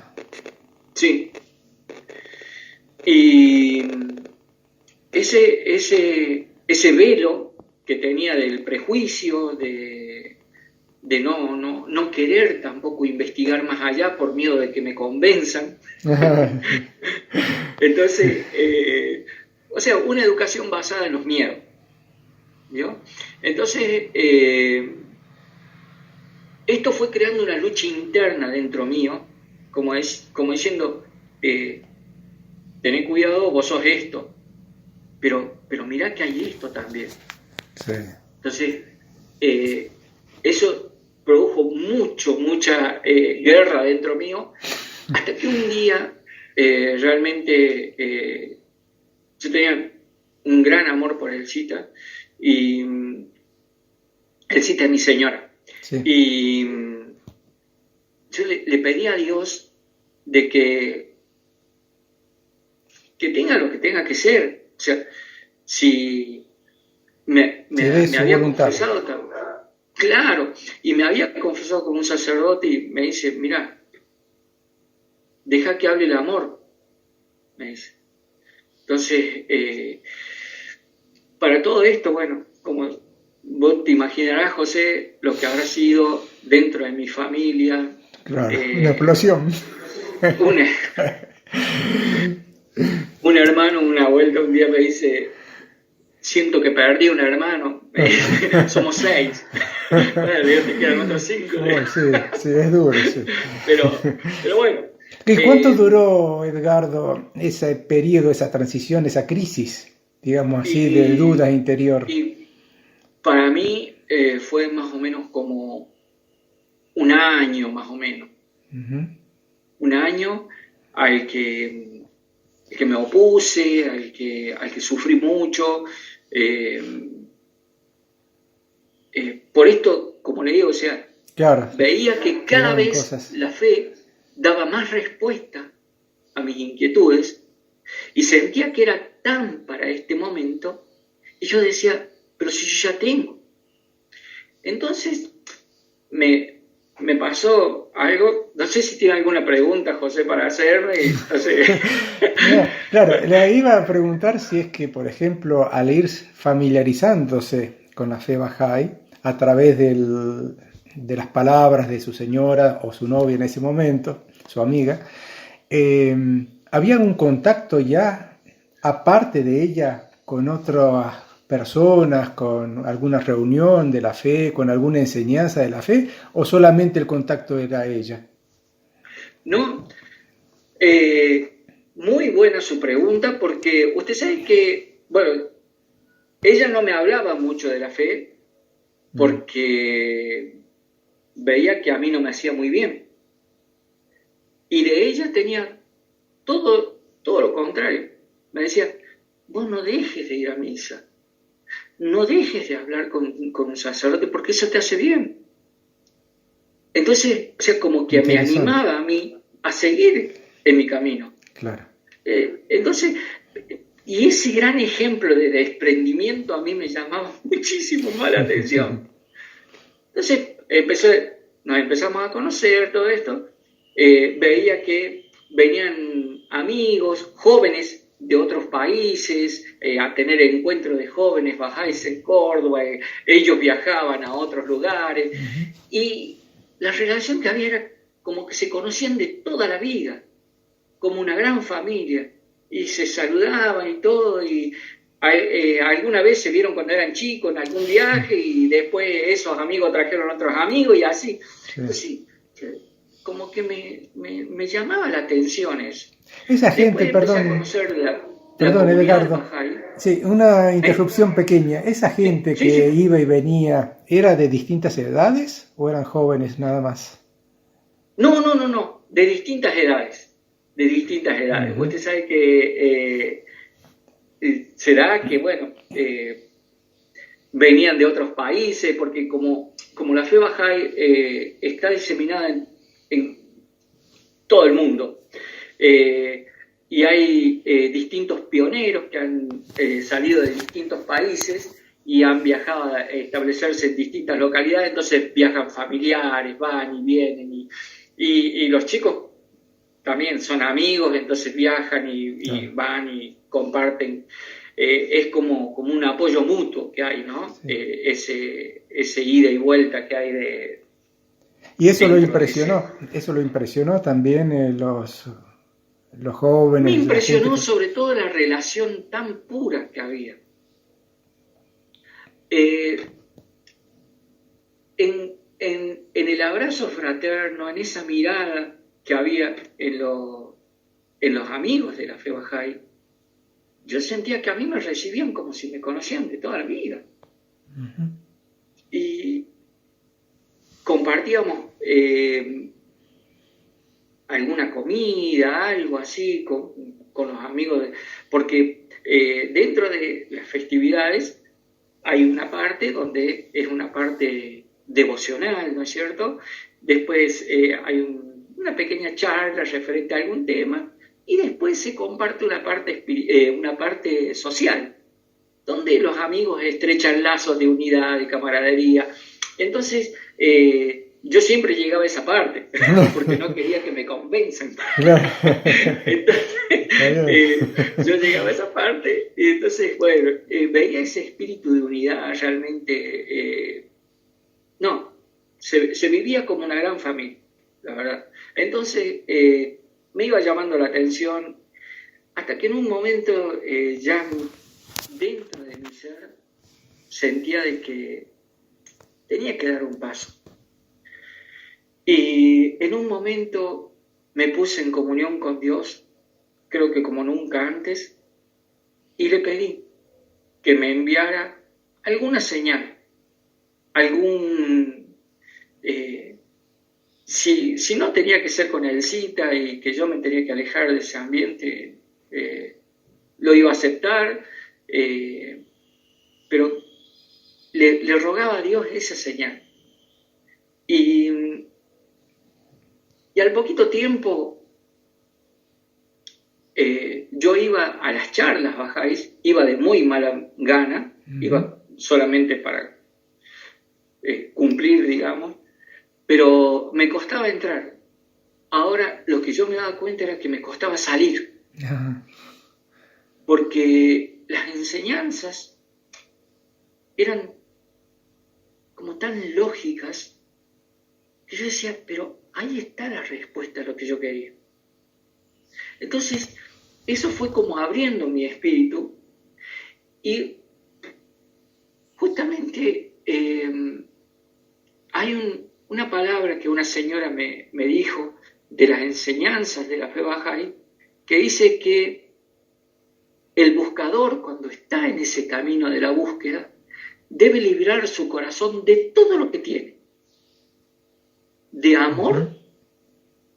S4: Sí. Y ese velo que tenía del prejuicio, de no querer tampoco investigar más allá por miedo de que me convenzan. Entonces, una educación basada en los miedos. ¿Vio? Entonces, esto fue creando una lucha interna dentro mío, como diciendo, tened cuidado, vos sos esto, pero mirá que hay esto también.
S1: Sí.
S4: Entonces, eso produjo mucha guerra dentro mío, hasta que un día realmente yo tenía un gran amor por Elcita, y Elcita es mi señora.
S1: Sí.
S4: Y yo le pedí a Dios de que tenga lo que tenga que ser. O sea, si me había confesado, claro, y me había confesado con un sacerdote y me dice, mira, deja que hable el amor, me dice. Entonces, para todo esto, como vos te imaginarás, José, lo que habrá sido dentro de mi familia.
S1: Claro, una explosión.
S4: Un hermano, una vuelta, un día me dice, siento que perdí un hermano. Somos 6. Bueno, te quedan otros 5.
S1: Sí, es duro, sí.
S4: Pero bueno.
S1: ¿Y cuánto duró, Edgardo, ese periodo, esa transición, esa crisis, digamos así, de duda interior?
S4: Y para mí fue más o menos como un año, más o menos. Uh-huh. Un año al que me opuse, al que sufrí mucho. Por esto, como le digo,
S1: claro,
S4: veía que cada vez la fe daba más respuesta a mis inquietudes y sentía que era tan para este momento, y yo decía, pero si yo ya tengo. Entonces me pasó algo, no sé si tiene alguna pregunta, José, para hacerme.
S1: Claro, le iba a preguntar si es que, por ejemplo, al ir familiarizándose con la fe Bahá'í, a través de las palabras de su señora o su novia en ese momento, su amiga, ¿había un contacto ya, aparte de ella, con otras personas, con alguna reunión de la fe, con alguna enseñanza de la fe, o solamente el contacto era ella?
S4: No, muy buena su pregunta, porque usted sabe que, ella no me hablaba mucho de la fe, porque veía que a mí no me hacía muy bien. Y de ella tenía todo lo contrario. Me decía, vos no dejes de ir a misa, no dejes de hablar con un sacerdote, porque eso te hace bien. Entonces, como que me animaba a mí a seguir en mi camino.
S1: Claro.
S4: Entonces, y ese gran ejemplo de desprendimiento a mí me llamaba muchísimo más la atención. Entonces, nos empezamos a conocer todo esto. Veía que venían amigos, jóvenes de otros países, a tener encuentros de jóvenes bajáis en Córdoba, ellos viajaban a otros lugares, y la relación que había era como que se conocían de toda la vida. como una gran familia, y se saludaban y todo, y alguna vez se vieron cuando eran chicos en algún viaje, y después esos amigos trajeron otros amigos, y así.
S1: Sí.
S4: Entonces, como que me llamaba la atención eso.
S1: Esa gente,
S4: Después empecé a
S1: perdón,
S4: conocer la
S1: perdón,
S4: comunidad
S1: Edgardo.
S4: Bahá'í.
S1: Sí, una interrupción pequeña. ¿Esa gente
S4: Sí,
S1: que
S4: sí.
S1: iba y venía era de distintas edades o eran jóvenes nada más?
S4: No, de distintas edades, de distintas edades.
S1: Ujú.
S4: Usted sabe que será que, bueno, venían de otros países, porque como la fe Bahá'í está diseminada en todo el mundo, y hay distintos pioneros que han salido de distintos países y han viajado a establecerse en distintas localidades, entonces viajan familiares, van y vienen, y los chicos también son amigos, entonces viajan y van y comparten. Es como un apoyo mutuo que hay, ¿no?
S1: Sí.
S4: Ese ida y vuelta que hay de...
S1: Y eso lo
S4: dentro de
S1: impresionó, eso lo impresionó también los
S4: Me
S1: jóvenes, la gente
S4: impresionó
S1: que...
S4: sobre todo la relación tan pura que había. En el abrazo fraterno, en esa mirada que había en los amigos de la fe Bahá'í, yo sentía que a mí me recibían como si me conocían de toda la vida.
S1: Ujú.
S4: Y compartíamos alguna comida, algo así, con los amigos, porque dentro de las festividades hay una parte donde es una parte devocional, ¿no es cierto? Después hay una pequeña charla referente a algún tema, y después se comparte una parte social, donde los amigos estrechan lazos de unidad, de camaradería. Entonces, yo siempre llegaba a esa parte, porque no quería que me convenzan.
S1: Claro.
S4: Entonces, yo llegaba a esa parte, y entonces, bueno, veía ese espíritu de unidad realmente. Se vivía como una gran familia, la verdad. Entonces, me iba llamando la atención, hasta que en un momento ya dentro de mi ser sentía de que tenía que dar un paso. Y en un momento me puse en comunión con Dios, creo que como nunca antes, y le pedí que me enviara alguna señal, si no tenía que ser con el cita y que yo me tenía que alejar de ese ambiente, lo iba a aceptar, pero le rogaba a Dios esa señal. Y al poquito tiempo yo iba a las charlas bajáis, iba de muy mala gana, iba solamente para cumplir, digamos, pero me costaba entrar. Ahora lo que yo me daba cuenta era que me costaba salir, porque las enseñanzas eran como tan lógicas que yo decía, pero ahí está la respuesta a lo que yo quería. Entonces, eso fue como abriendo mi espíritu, y justamente hay una palabra que una señora me dijo de las enseñanzas de la fe Bahá'í, que dice que el buscador, cuando está en ese camino de la búsqueda, debe librar su corazón de todo lo que tiene, de amor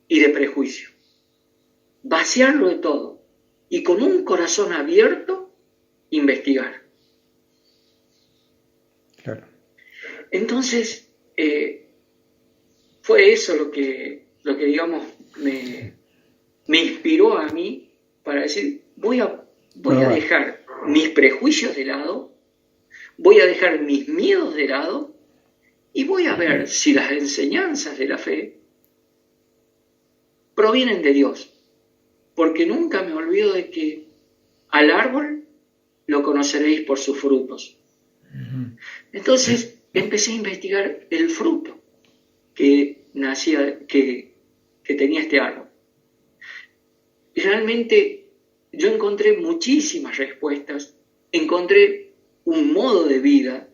S4: y de prejuicio, vaciarlo de todo y con un corazón abierto investigar.
S1: Claro.
S4: Entonces, fue eso lo que digamos, me inspiró a mí para decir, voy a dejar mis prejuicios de lado, voy a dejar mis miedos de lado, y voy a ver si las enseñanzas de la fe provienen de Dios, porque nunca me olvido de que al árbol lo conoceréis por sus frutos. Entonces empecé a investigar el fruto que tenía este árbol. Y realmente yo encontré muchísimas respuestas, encontré un modo de vida,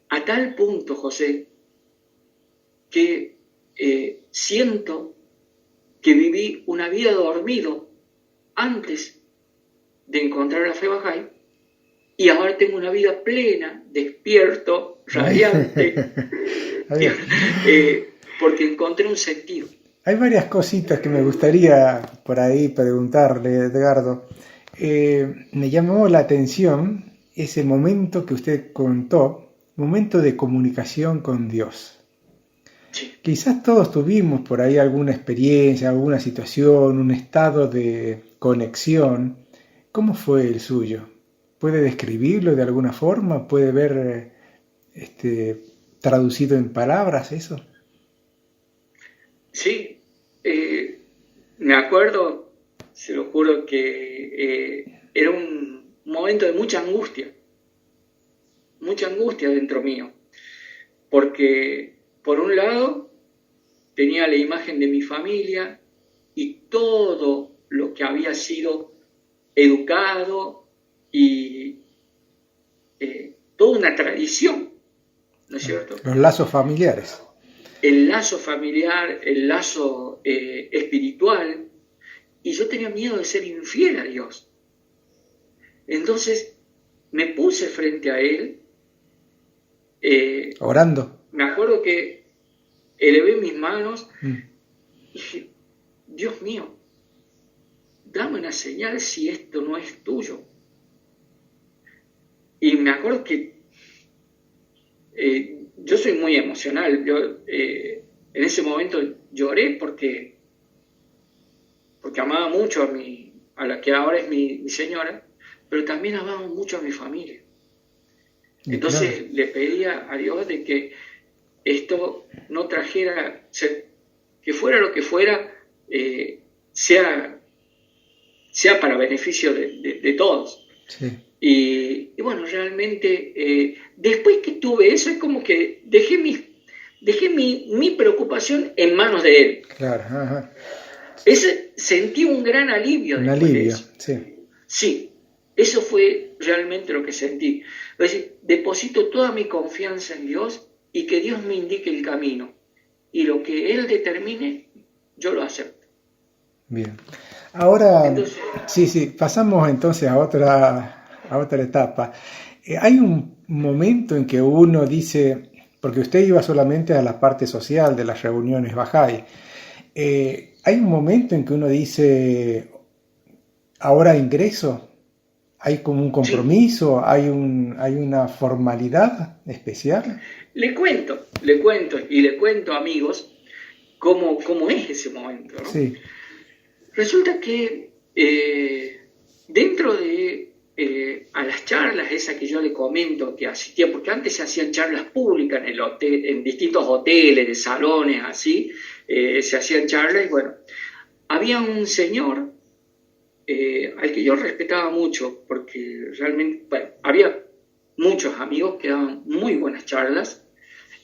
S4: a tal punto, José, que siento que viví una vida dormido antes de encontrar la fe Bahá'í, y ahora tengo una vida plena, despierto, radiante, porque encontré un sentido.
S1: Hay varias cositas que me gustaría por ahí preguntarle, Edgardo. Me llamó la atención ese momento que usted contó, momento de comunicación con Dios.
S4: Sí.
S1: Quizás todos tuvimos por ahí alguna experiencia, alguna situación, un estado de conexión. ¿Cómo fue el suyo? ¿Puede describirlo de alguna forma? ¿Puede ver traducido en palabras eso?
S4: Sí, me acuerdo, se lo juro, que era un momento de mucha angustia dentro mío, porque por un lado tenía la imagen de mi familia y todo lo que había sido educado y toda una tradición, ¿no es cierto?
S1: Los lazos familiares.
S4: El lazo familiar, el lazo espiritual, y yo tenía miedo de ser infiel a Dios. Entonces me puse frente a Él,
S1: orando.
S4: me acuerdo que elevé mis manos y dije, Dios mío, dame una señal si esto no es tuyo. Y me acuerdo que yo soy muy emocional. Yo en ese momento lloré porque amaba mucho a la que ahora es mi señora, pero también amaba mucho a mi familia. Entonces claro, le pedía a Dios de que esto no trajera, que fuera lo que fuera, sea para beneficio de todos.
S1: Sí.
S4: Y bueno, realmente después que tuve eso, es como que dejé mi preocupación en manos de Él.
S1: Claro, ajá.
S4: Sentí un gran alivio.
S1: Un alivio, sí.
S4: Sí, eso fue realmente lo que sentí. Es decir, deposito toda mi confianza en Dios y que Dios me indique el camino. Y lo que Él determine, yo lo acepto.
S1: Bien. Ahora,
S4: entonces,
S1: sí, pasamos entonces a otra etapa. Hay un momento en que uno dice, porque usted iba solamente a la parte social de las reuniones Bahá'í, hay un momento en que uno dice, ahora ingreso, hay como un compromiso, sí, hay una formalidad especial.
S4: Le cuento, amigos, cómo es ese momento, ¿no?
S1: Sí.
S4: Resulta que dentro de a las charlas esas que yo le comento que asistía, porque antes se hacían charlas públicas en distintos hoteles, de salones, así, se hacían charlas, y bueno, había un señor al que yo respetaba mucho, porque realmente, bueno, había muchos amigos que daban muy buenas charlas,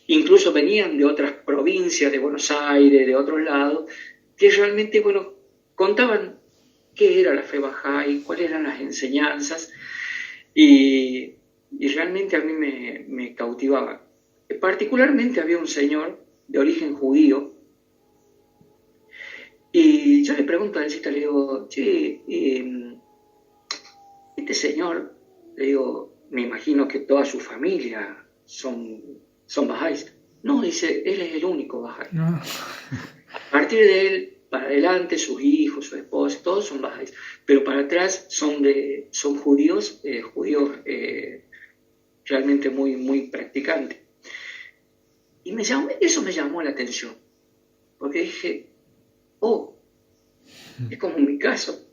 S4: incluso venían de otras provincias, de Buenos Aires, de otros lados, que realmente, bueno, contaban qué era la fe Bahá'í, cuáles eran las enseñanzas, y realmente a mí me cautivaba. Particularmente había un señor de origen judío, y yo le pregunto a él, le digo, che, este señor, le digo, me imagino que toda su familia son Bahá'ís. No, dice, él es el único Bahá'í. No. A partir de él, para adelante, sus hijos, su esposa, todos son Bahá'ís, pero para atrás son judíos, realmente muy, muy practicantes. Y eso me llamó la atención, porque dije, es como en mi caso.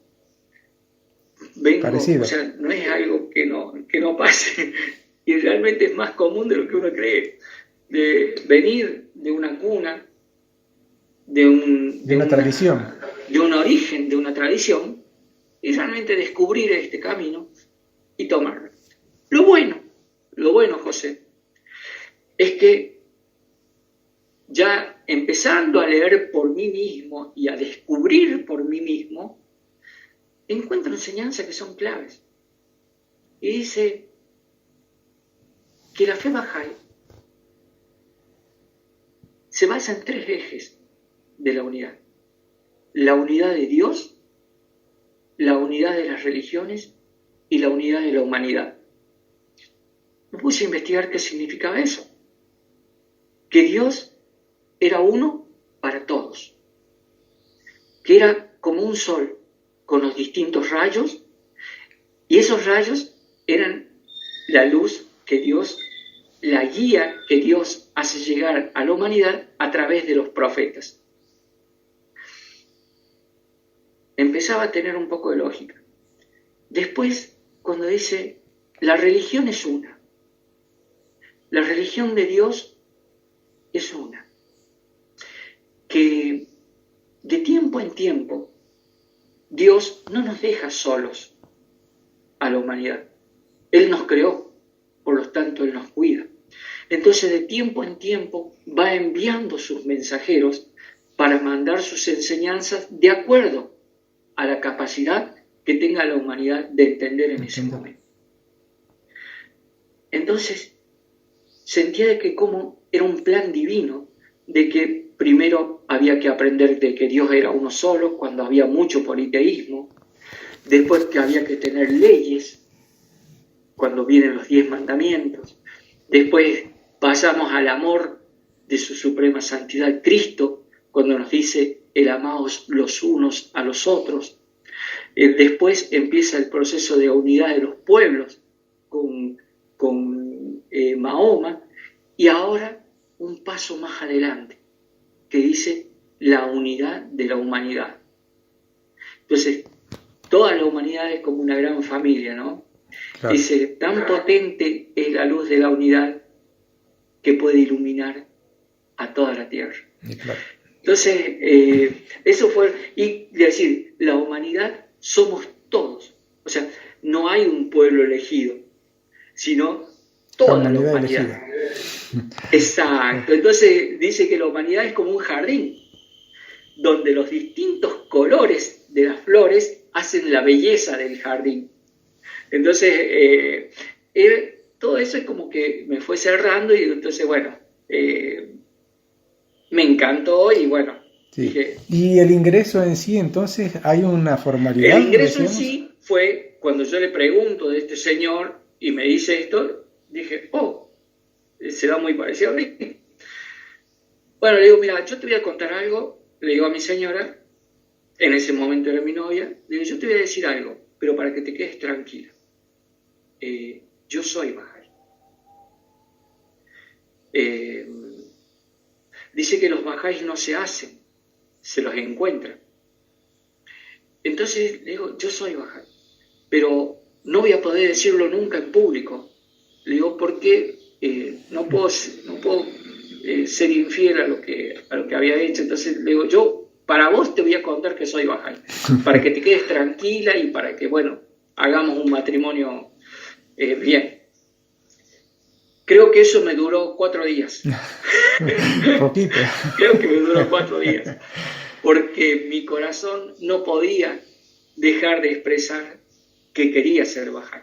S1: Parecido.
S4: O sea, no es algo que no pase, y realmente es más común de lo que uno cree, de venir de una cuna, de una
S1: tradición,
S4: de un origen, de una tradición, y realmente descubrir este camino y tomarlo. Lo bueno, José, es que ya empezando a leer por mí mismo y a descubrir por mí mismo, encuentro enseñanzas que son claves. Y dice que la fe Bahá'í se basa en 3 ejes de la unidad. La unidad de Dios, la unidad de las religiones y la unidad de la humanidad. Me puse a investigar qué significaba eso. Que Dios era uno para todos. Que era como un sol con los distintos rayos, y esos rayos eran la luz que Dios, la guía que Dios hace llegar a la humanidad a través de los profetas. Empezaba a tener un poco de lógica. Después, cuando dice, la religión es una, la religión de Dios es una, que de tiempo en tiempo Dios no nos deja solos a la humanidad. Él nos creó, por lo tanto Él nos cuida. Entonces de tiempo en tiempo va enviando sus mensajeros para mandar sus enseñanzas de acuerdo a la capacidad que tenga la humanidad de entender en ese momento. Entonces sentía de que como era un plan divino, de que primero había que aprender de que Dios era uno solo cuando había mucho politeísmo, después que había que tener leyes cuando vienen los 10 mandamientos, después pasamos al amor de su suprema santidad Cristo cuando nos dice el amaos los unos a los otros, después empieza el proceso de unidad de los pueblos con Mahoma, y ahora un paso más adelante que dice la unidad de la humanidad. Entonces, toda la humanidad es como una gran familia, ¿no? Claro. Dice, tan potente es la luz de la unidad que puede iluminar a toda la tierra. Claro. Entonces, eso fue, y decir, la humanidad somos todos. O sea, no hay un pueblo elegido, sino toda la humanidad. Exacto. Entonces dice que la humanidad es como un jardín, donde los distintos colores de las flores hacen la belleza del jardín. Entonces, todo eso es como que me fue cerrando, y entonces, bueno, me encantó, y bueno.
S1: Sí.
S4: Dije,
S1: ¿y el ingreso en sí, entonces, hay una formalidad?
S4: El ingreso en sí fue cuando yo le pregunto de este señor y me dice esto, dije, se da muy parecido a mí. Bueno, le digo, mira, yo te voy a contar algo, le digo a mi señora, en ese momento era mi novia, le digo, yo te voy a decir algo, pero para que te quedes tranquila. Yo soy Bahá'í. Dice que los Bahá'ís no se hacen, se los encuentran. Entonces le digo, yo soy Bahá'í, pero no voy a poder decirlo nunca en público. Le digo, porque no puedo ser infiel a lo que había hecho. Entonces le digo, yo para vos te voy a contar que soy Bahá'í, para que te quedes tranquila y para que, bueno, hagamos un matrimonio bien. Creo que eso me duró 4 días.
S1: Poquito.
S4: Creo que me duró 4 días. Porque mi corazón no podía dejar de expresar que quería ser Bahá'í.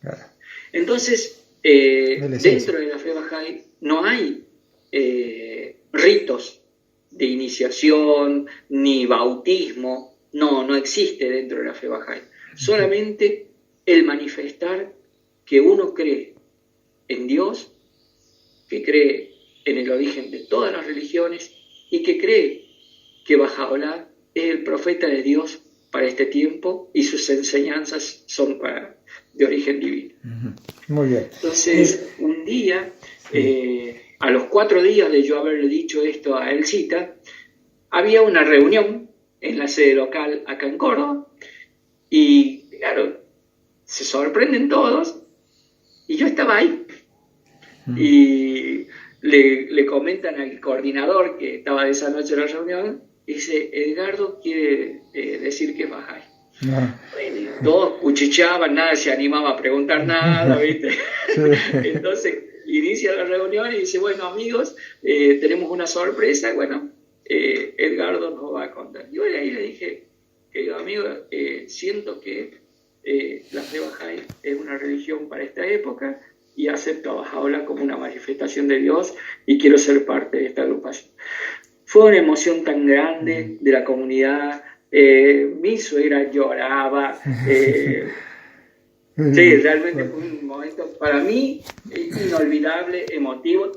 S4: Claro. Entonces, dentro de la fe Bahá'í no hay ritos de iniciación ni bautismo. No existe dentro de la fe Bahá'í. Solamente el manifestar que uno cree en Dios, que cree en el origen de todas las religiones y que cree que Baha'u'lláh es el profeta de Dios para este tiempo y sus enseñanzas son de origen divino.
S1: Muy bien.
S4: Entonces, un día, a los 4 días de yo haberle dicho esto a Elcita, había una reunión en la sede local acá en Córdoba, y claro, se sorprenden todos, y yo estaba ahí. Y le comentan al coordinador que estaba de esa noche en la reunión, y dice, Edgardo quiere decir que es Bahá'í. Bueno, todos cuchicheaban, nadie se animaba a preguntar nada, ¿viste? Entonces, inicia la reunión y dice, bueno, amigos, tenemos una sorpresa, bueno, Edgardo nos va a contar. Yo ahí le dije, querido amigo, siento que la fe Bahá'í es una religión para esta época y acepto a Bahá'u'lláh como una manifestación de Dios y quiero ser parte de esta agrupación. Fue una emoción tan grande de la comunidad, mi suegra lloraba, sí, realmente fue un momento para mí inolvidable, emotivo.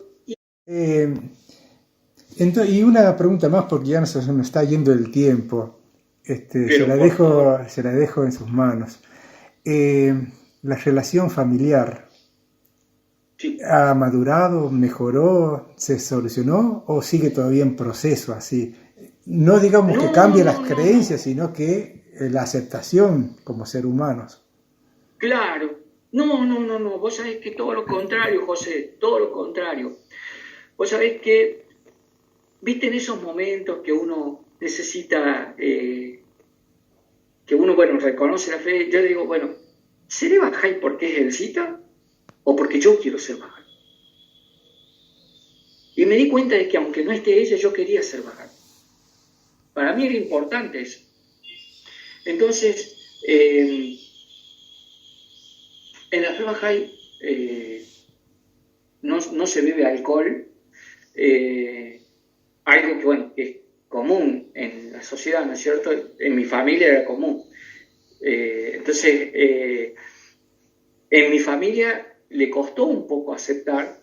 S1: Y una pregunta más, porque ya se nos está yendo el tiempo. Se la dejo en sus manos. La relación familiar,
S4: Sí.
S1: ¿ha madurado, mejoró, se solucionó o sigue todavía en proceso así? No digamos que cambie las creencias, sino que la aceptación como ser humanos.
S4: Claro, no, vos sabés que todo lo contrario, José, todo lo contrario. Vos sabés que, viste en esos momentos que uno necesita, que uno, bueno, reconoce la fe, yo digo, bueno, ¿seré Bahá'í porque es Elcita o porque yo quiero ser Bahá'í? Y me di cuenta de que aunque no esté ella, yo quería ser Bahá'í. Para mí era importante eso. Entonces, en la fe Bahá'í no se bebe alcohol, algo que, bueno, que es común en la sociedad, ¿no es cierto? En mi familia era común. Entonces, en mi familia le costó un poco aceptar,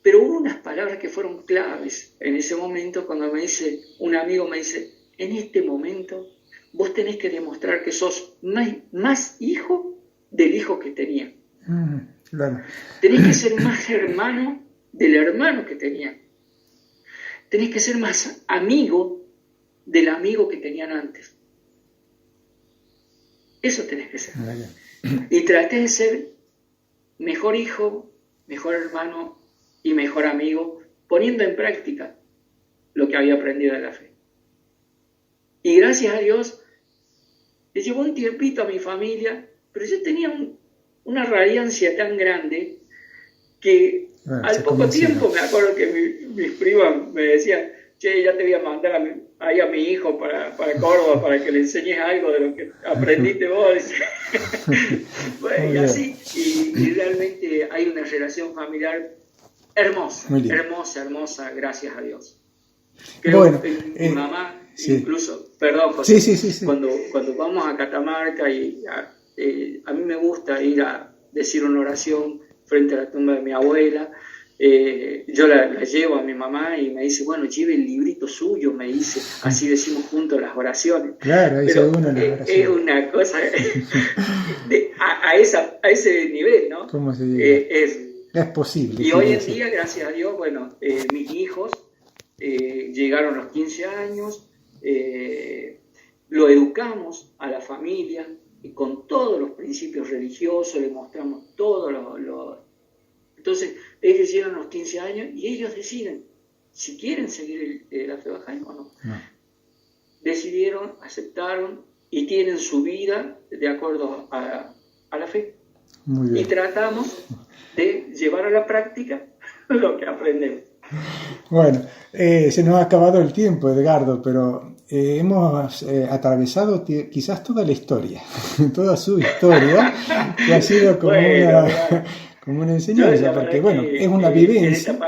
S4: pero hubo unas palabras que fueron claves en ese momento cuando un amigo me dice, en este momento vos tenés que demostrar que sos más hijo del hijo que tenía.
S1: Claro.
S4: Tenés que ser más hermano del hermano que tenía. Tenés que ser más amigo del amigo que tenían antes. Eso tenés que ser. Y traté de ser mejor hijo, mejor hermano y mejor amigo, poniendo en práctica lo que había aprendido de la fe. Y gracias a Dios, le llevó un tiempito a mi familia, pero yo tenía una radiancia tan grande que al poco tiempo me acuerdo que mis primas me decían, che, ya te voy a mandar ahí a mi hijo para Córdoba para que le enseñes algo de lo que aprendiste vos. Bueno, y así, y realmente hay una relación familiar hermosa, gracias a Dios. Creo que mi mamá,
S1: sí.
S4: Incluso, perdón, José,
S1: sí.
S4: Cuando vamos a Catamarca a mí me gusta ir a decir una oración frente a la tumba de mi abuela, yo la llevo a mi mamá y me dice, bueno, lleve el librito suyo, me dice, así decimos juntos las oraciones.
S1: Claro, ahí
S4: pero
S1: es
S4: una cosa a ese nivel, ¿no?
S1: ¿Cómo se dice? Es posible.
S4: Y hoy en día, gracias a Dios, bueno, mis hijos llegaron a los 15 años, lo educamos a la familia y con todos los principios religiosos, le mostramos todo Entonces, ellos llegan a los 15 años y ellos deciden si quieren seguir la fe Bahá'í o no. Decidieron, aceptaron y tienen su vida de acuerdo a la fe.
S1: Muy bien.
S4: Y tratamos de llevar a la práctica lo que aprendemos.
S1: Bueno, se nos ha acabado el tiempo, Edgardo, pero hemos atravesado quizás toda la historia, toda su historia, que ha sido como como una enseñanza, porque bueno, es una vivencia.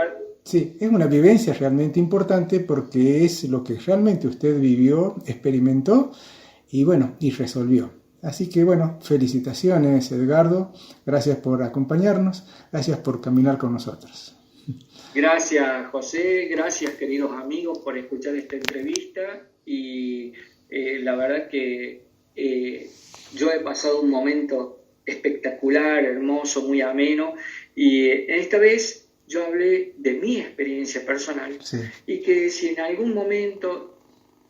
S1: Sí, es una vivencia realmente importante porque es lo que realmente usted vivió, experimentó y bueno, y resolvió. Así que bueno, felicitaciones, Edgardo, gracias por acompañarnos, gracias por caminar con nosotros.
S4: Gracias, José, gracias, queridos amigos, por escuchar esta entrevista y la verdad que yo he pasado un momento espectacular, hermoso, muy ameno y esta vez yo hablé de mi experiencia personal y que si en algún momento,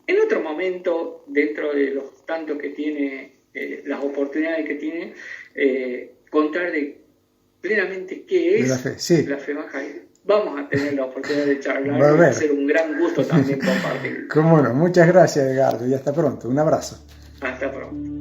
S4: en otro momento, dentro de los tantos que tiene, las oportunidades que tiene, contar de plenamente qué es la fe Bahá'í. Vamos a tener la oportunidad de charlar y va a ser un gran gusto también compartirlo.
S1: Cómo no, muchas gracias, Edgardo, y hasta pronto. Un abrazo.
S4: Hasta pronto.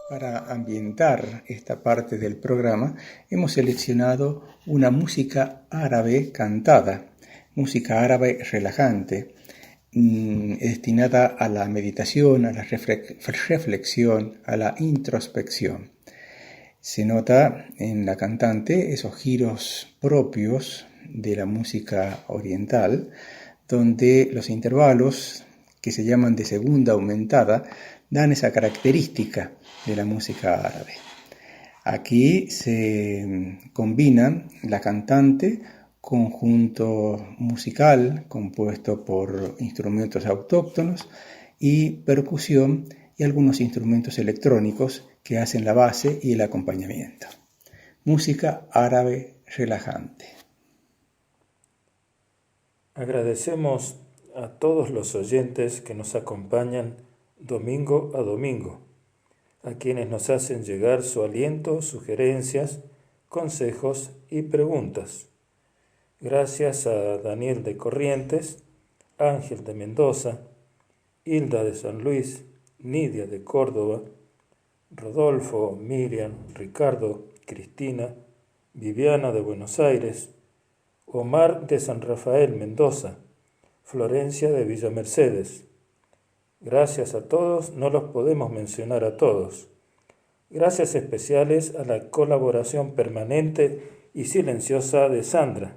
S1: Para ambientar esta parte del programa, hemos seleccionado una música árabe cantada, música árabe relajante, destinada a la meditación, a la reflexión, a la introspección. Se nota en la cantante esos giros propios de la música oriental, donde los intervalos, que se llaman de segunda aumentada, dan esa característica de la música árabe. Aquí se combina la cantante, conjunto musical compuesto por instrumentos autóctonos y percusión y algunos instrumentos electrónicos que hacen la base y el acompañamiento. Música árabe relajante.
S3: Agradecemos a todos los oyentes que nos acompañan domingo a domingo, a quienes nos hacen llegar su aliento, sugerencias, consejos y preguntas. Gracias a Daniel de Corrientes, Ángel de Mendoza, Hilda de San Luis, Nidia de Córdoba, Rodolfo, Miriam, Ricardo, Cristina, Viviana de Buenos Aires, Omar de San Rafael, Mendoza, Florencia de Villa Mercedes. Gracias a todos, no los podemos mencionar a todos. Gracias especiales a la colaboración permanente y silenciosa de Sandra.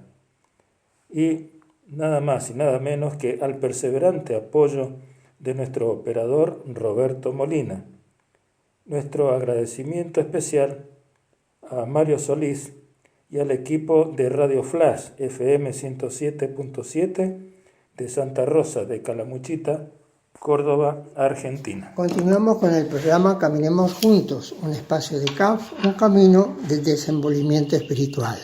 S3: Y nada más y nada menos que al perseverante apoyo de nuestro operador Roberto Molina. Nuestro agradecimiento especial a Mario Solís y al equipo de Radio Flash FM 107.7 de Santa Rosa de Calamuchita, Córdoba, Argentina.
S2: Continuamos con el programa Caminemos Juntos, un espacio de CAF, un camino de desenvolvimiento espiritual.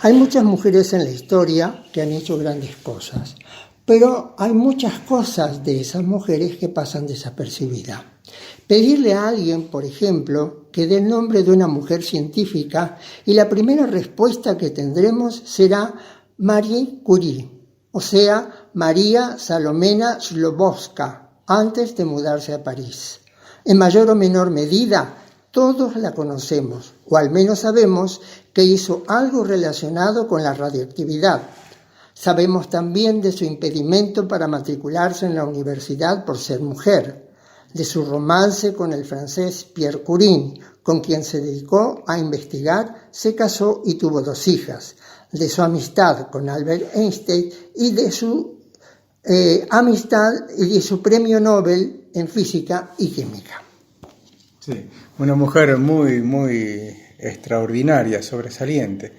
S2: Hay muchas mujeres en la historia que han hecho grandes cosas, pero hay muchas cosas de esas mujeres que pasan desapercibidas. Pedirle a alguien, por ejemplo, que dé el nombre de una mujer científica y la primera respuesta que tendremos será Marie Curie, o sea, María Salomena Slobodska, antes de mudarse a París. En mayor o menor medida, todos la conocemos, o al menos sabemos que hizo algo relacionado con la radioactividad. Sabemos también de su impedimento para matricularse en la universidad por ser mujer, de su romance con el francés Pierre Curie, con quien se dedicó a investigar, se casó y tuvo 2 hijas, de su amistad con Albert Einstein y de su amistad y de su premio Nobel en física y química.
S1: Sí, una mujer muy, muy extraordinaria, sobresaliente.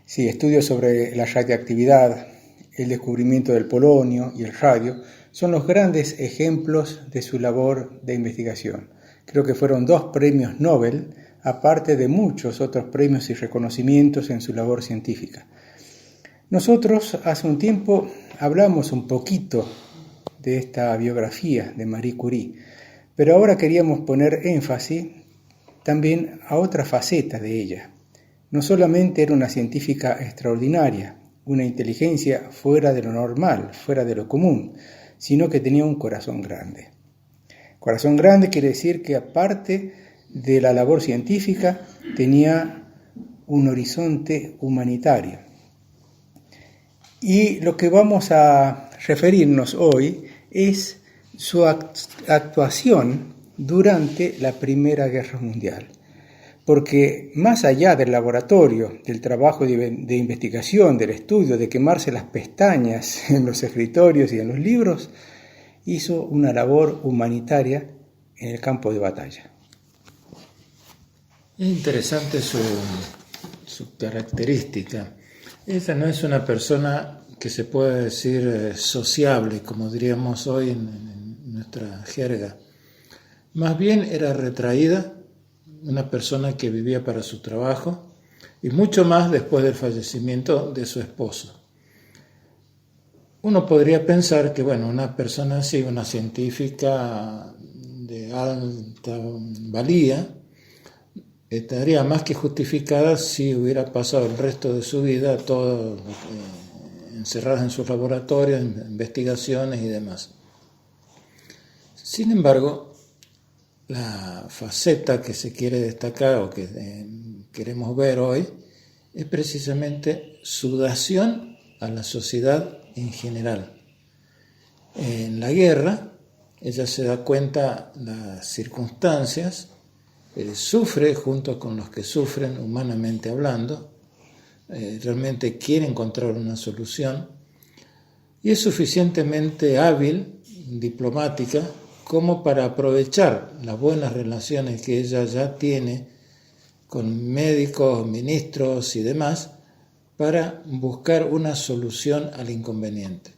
S1: Sí, estudios sobre la radioactividad, el descubrimiento del polonio y el radio son los grandes ejemplos de su labor de investigación. Creo que fueron 2 premios Nobel, aparte de muchos otros premios y reconocimientos en su labor científica. Nosotros hace un tiempo hablamos un poquito de esta biografía de Marie Curie, pero ahora queríamos poner énfasis también a otra faceta de ella. No solamente era una científica extraordinaria, una inteligencia fuera de lo normal, fuera de lo común, sino que tenía un corazón grande. Corazón grande quiere decir que aparte de la labor científica tenía un horizonte humanitario. Y lo que vamos a referirnos hoy es su actuación durante la Primera Guerra Mundial. Porque más allá del laboratorio, del trabajo de investigación, del estudio, de quemarse las pestañas en los escritorios y en los libros, hizo una labor humanitaria en el campo de batalla.
S3: Es interesante su característica. Ella no es una persona que se puede decir sociable, como diríamos hoy en nuestra jerga. Más bien era retraída, una persona que vivía para su trabajo y mucho más después del fallecimiento de su esposo. Uno podría pensar que, una persona así, una científica de alta valía, estaría más que justificada si hubiera pasado el resto de su vida todo encerradas en sus laboratorios, en investigaciones y demás. Sin embargo, la faceta que se quiere destacar o que queremos ver hoy es precisamente su dación a la sociedad en general. En la guerra, ella se da cuenta de las circunstancias, sufre junto con los que sufren humanamente hablando, realmente quiere encontrar una solución y es suficientemente hábil, diplomática, como para aprovechar las buenas relaciones que ella ya tiene con médicos, ministros y demás, para buscar una solución al inconveniente.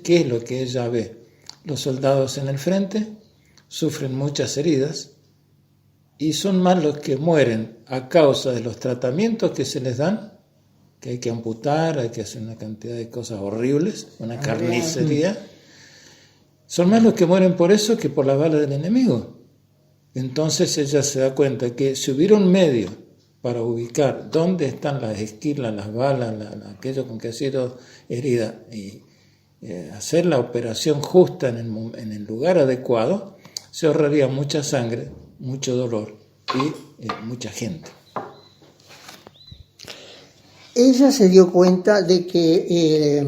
S3: ¿Qué es lo que ella ve? Los soldados en el frente sufren muchas heridas y son más los que mueren a causa de los tratamientos que se les dan, que hay que amputar, hay que hacer una cantidad de cosas horribles, una carnicería. Son más los que mueren por eso que por la bala del enemigo. Entonces ella se da cuenta que si hubiera un medio para ubicar dónde están las esquilas, las balas, aquello con que ha sido herida y hacer la operación justa en el lugar adecuado, se ahorraría mucha sangre, mucho dolor y mucha gente.
S2: Ella se dio cuenta de que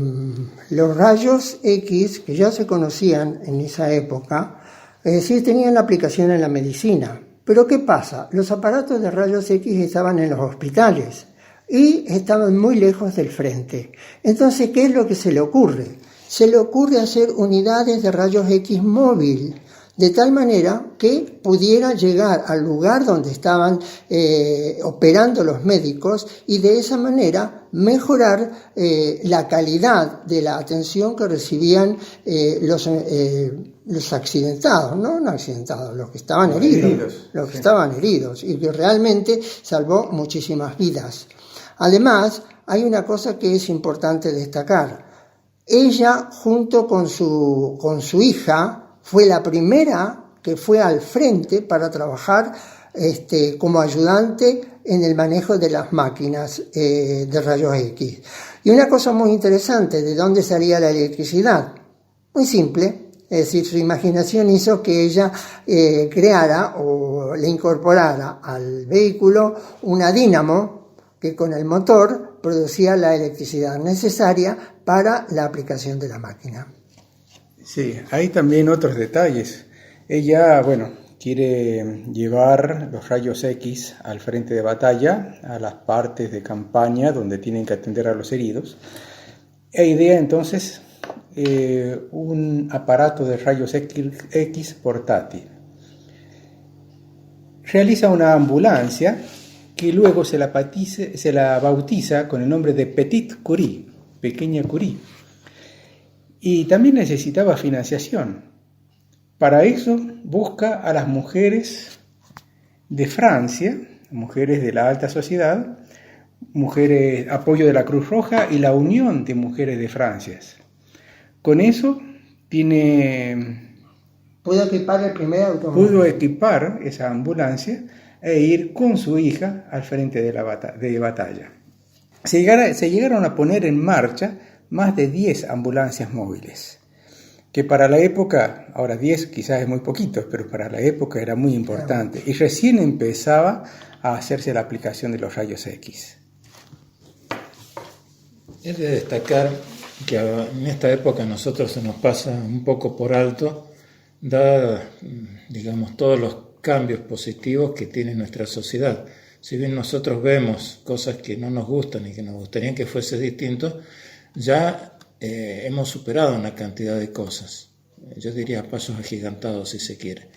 S2: los rayos X, que ya se conocían en esa época, sí tenían aplicación en la medicina. Pero ¿qué pasa? Los aparatos de rayos X estaban en los hospitales y estaban muy lejos del frente. Entonces, ¿qué es lo que se le ocurre? Se le ocurre hacer unidades de rayos X móvil, de tal manera que pudiera llegar al lugar donde estaban operando los médicos y de esa manera mejorar la calidad de la atención que recibían los accidentados, no accidentados, los que estaban heridos, los que estaban heridos, y que realmente salvó muchísimas vidas. Además, hay una cosa que es importante destacar. Ella, junto con su hija, fue la primera que fue al frente para trabajar como ayudante en el manejo de las máquinas de rayos X. Y una cosa muy interesante, ¿de dónde salía la electricidad? Muy simple, es decir, su imaginación hizo que ella creara o le incorporara al vehículo una dínamo que con el motor producía la electricidad necesaria para la aplicación de la máquina.
S1: Sí, hay también otros detalles. Ella, quiere llevar los rayos X al frente de batalla, a las partes de campaña donde tienen que atender a los heridos. E idea entonces un aparato de rayos X portátil. Realiza una ambulancia que luego se la bautiza con el nombre de Petite Curie, Pequeña Curie. Y también necesitaba financiación. Para eso busca a las mujeres de Francia, mujeres de la alta sociedad, mujeres, apoyo de la Cruz Roja y la Unión de Mujeres de Francia. Con eso
S2: pudo equipar el primer automóvil.
S1: Pudo equipar esa ambulancia e ir con su hija al frente de batalla. Se llegaron a poner en marcha más de 10 ambulancias móviles, que para la época, ahora 10 quizás es muy poquito, pero para la época era muy importante, y recién empezaba a hacerse la aplicación de los rayos X.
S3: Es de destacar que en esta época a nosotros se nos pasa un poco por alto, dada, todos los cambios positivos que tiene nuestra sociedad. Si bien nosotros vemos cosas que no nos gustan y que nos gustaría que fuese distinto, ya hemos superado una cantidad de cosas, yo diría pasos agigantados si se quiere.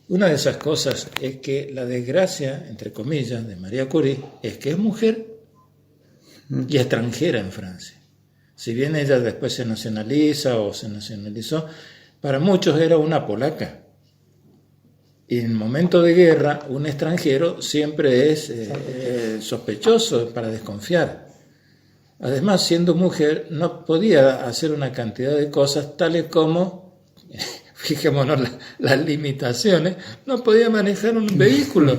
S3: Una de esas cosas es que la desgracia, entre comillas, de María Curie es que es mujer y extranjera en Francia. Si bien ella después se nacionaliza o se nacionalizó, para muchos era una polaca. Y en momento de guerra, un extranjero siempre es sospechoso para desconfiar. Además, siendo mujer, no podía hacer una cantidad de cosas tales como, fijémonos las limitaciones, no podía manejar un vehículo.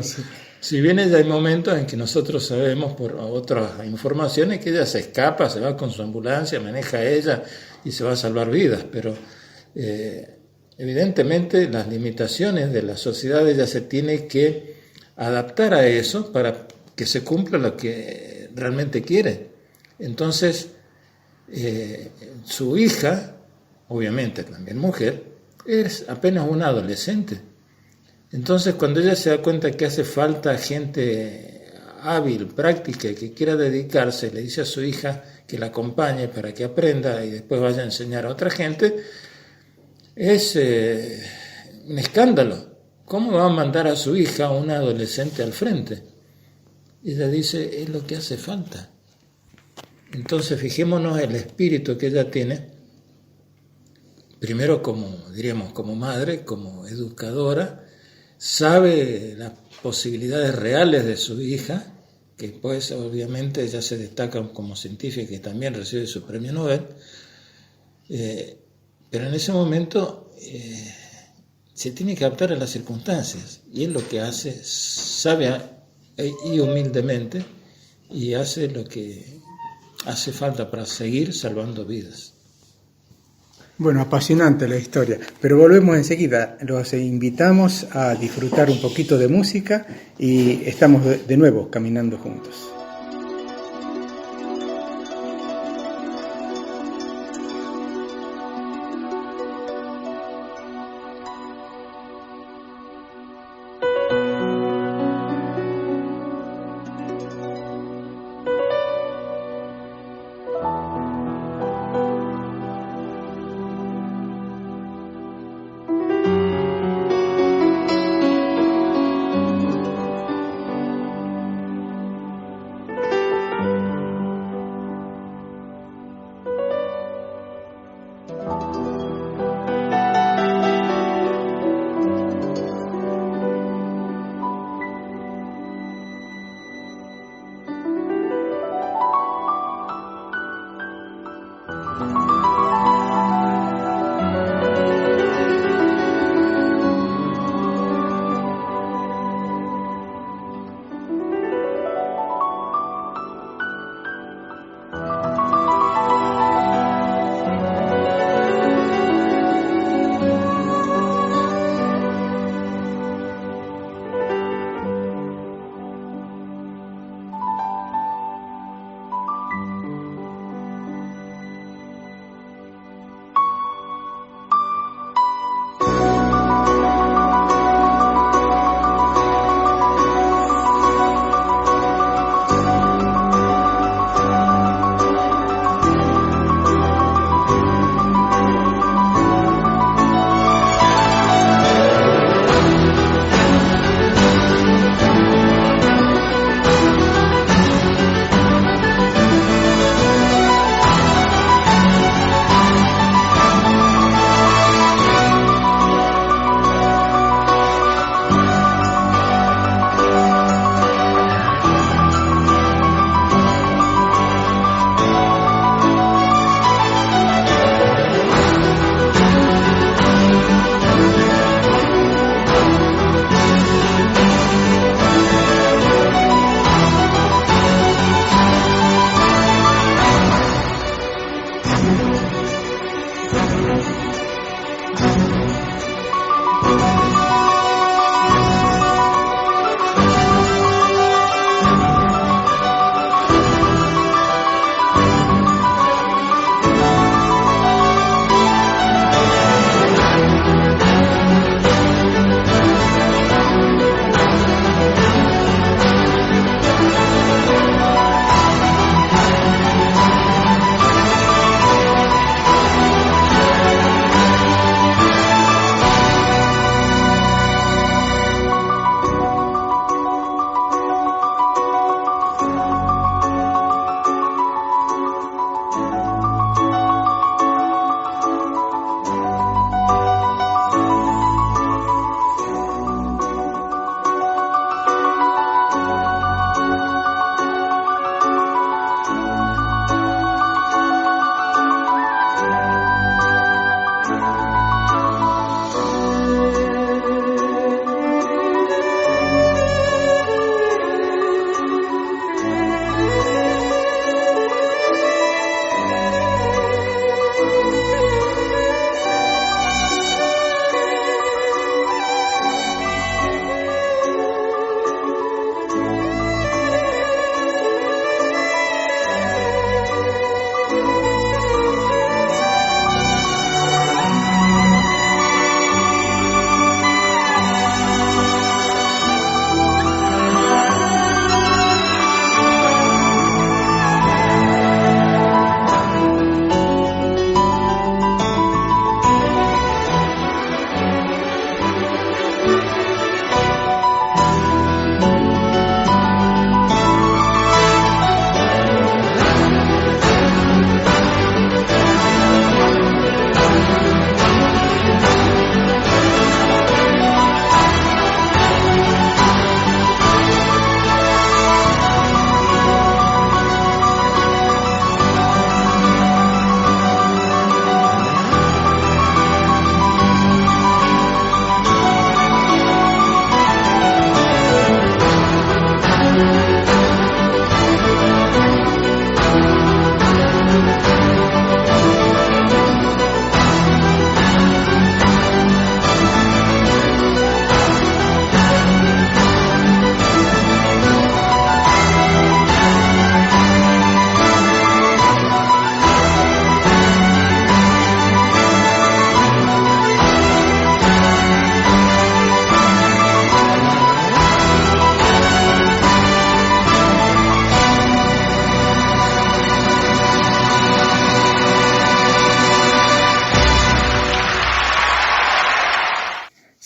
S3: Si bien ella hay momentos en que nosotros sabemos por otras informaciones que ella se escapa, se va con su ambulancia, maneja ella y se va a salvar vidas, pero evidentemente las limitaciones de la sociedad, ella se tiene que adaptar a eso para que se cumpla lo que realmente quiere. Entonces, su hija, obviamente también mujer, es apenas una adolescente. Entonces, cuando ella se da cuenta que hace falta gente hábil, práctica y que quiera dedicarse, le dice a su hija que la acompañe para que aprenda y después vaya a enseñar a otra gente, es un escándalo. ¿Cómo va a mandar a su hija, una adolescente, al frente? Y ella dice, es lo que hace falta. Entonces, fijémonos el espíritu que ella tiene, primero como madre, como educadora, sabe las posibilidades reales de su hija, que pues obviamente ella se destaca como científica y también recibe su premio Nobel, pero en ese momento se tiene que adaptar a las circunstancias, y es lo que hace, sabe y humildemente, y hace lo que hace falta para seguir salvando vidas.
S1: Bueno, apasionante la historia, pero volvemos enseguida. Los invitamos a disfrutar un poquito de música y estamos de nuevo caminando juntos.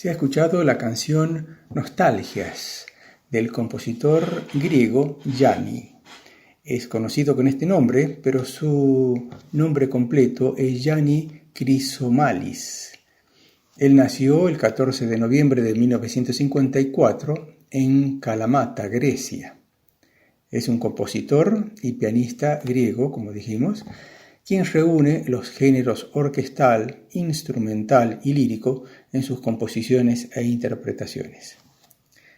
S1: se ha escuchado la canción Nostalgias del compositor griego Yanni. Es conocido con este nombre, pero su nombre completo es Yanni Chrysomalis. Él nació el 14 de noviembre de 1954 en Kalamata, Grecia. Es un compositor y pianista griego, como dijimos, quien reúne los géneros orquestal, instrumental y lírico en sus composiciones e interpretaciones.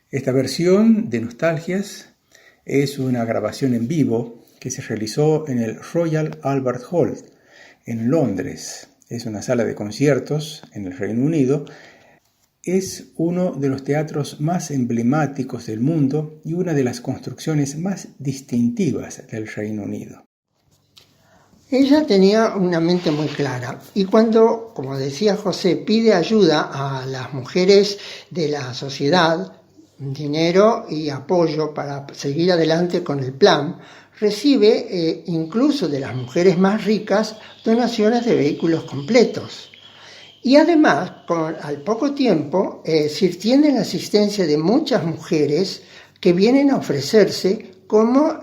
S1: Esta versión de Nostalgias es una grabación en vivo que se realizó en el Royal Albert Hall en Londres. Es una sala de conciertos en el Reino Unido. Es uno de los teatros más emblemáticos del mundo y una de las construcciones más distintivas del Reino Unido.
S2: Ella tenía una mente muy clara y cuando, como decía José, pide ayuda a las mujeres de la sociedad, dinero y apoyo para seguir adelante con el plan, recibe incluso de las mujeres más ricas donaciones de vehículos completos. Y además, al poco tiempo, tiene la asistencia de muchas mujeres que vienen a ofrecerse como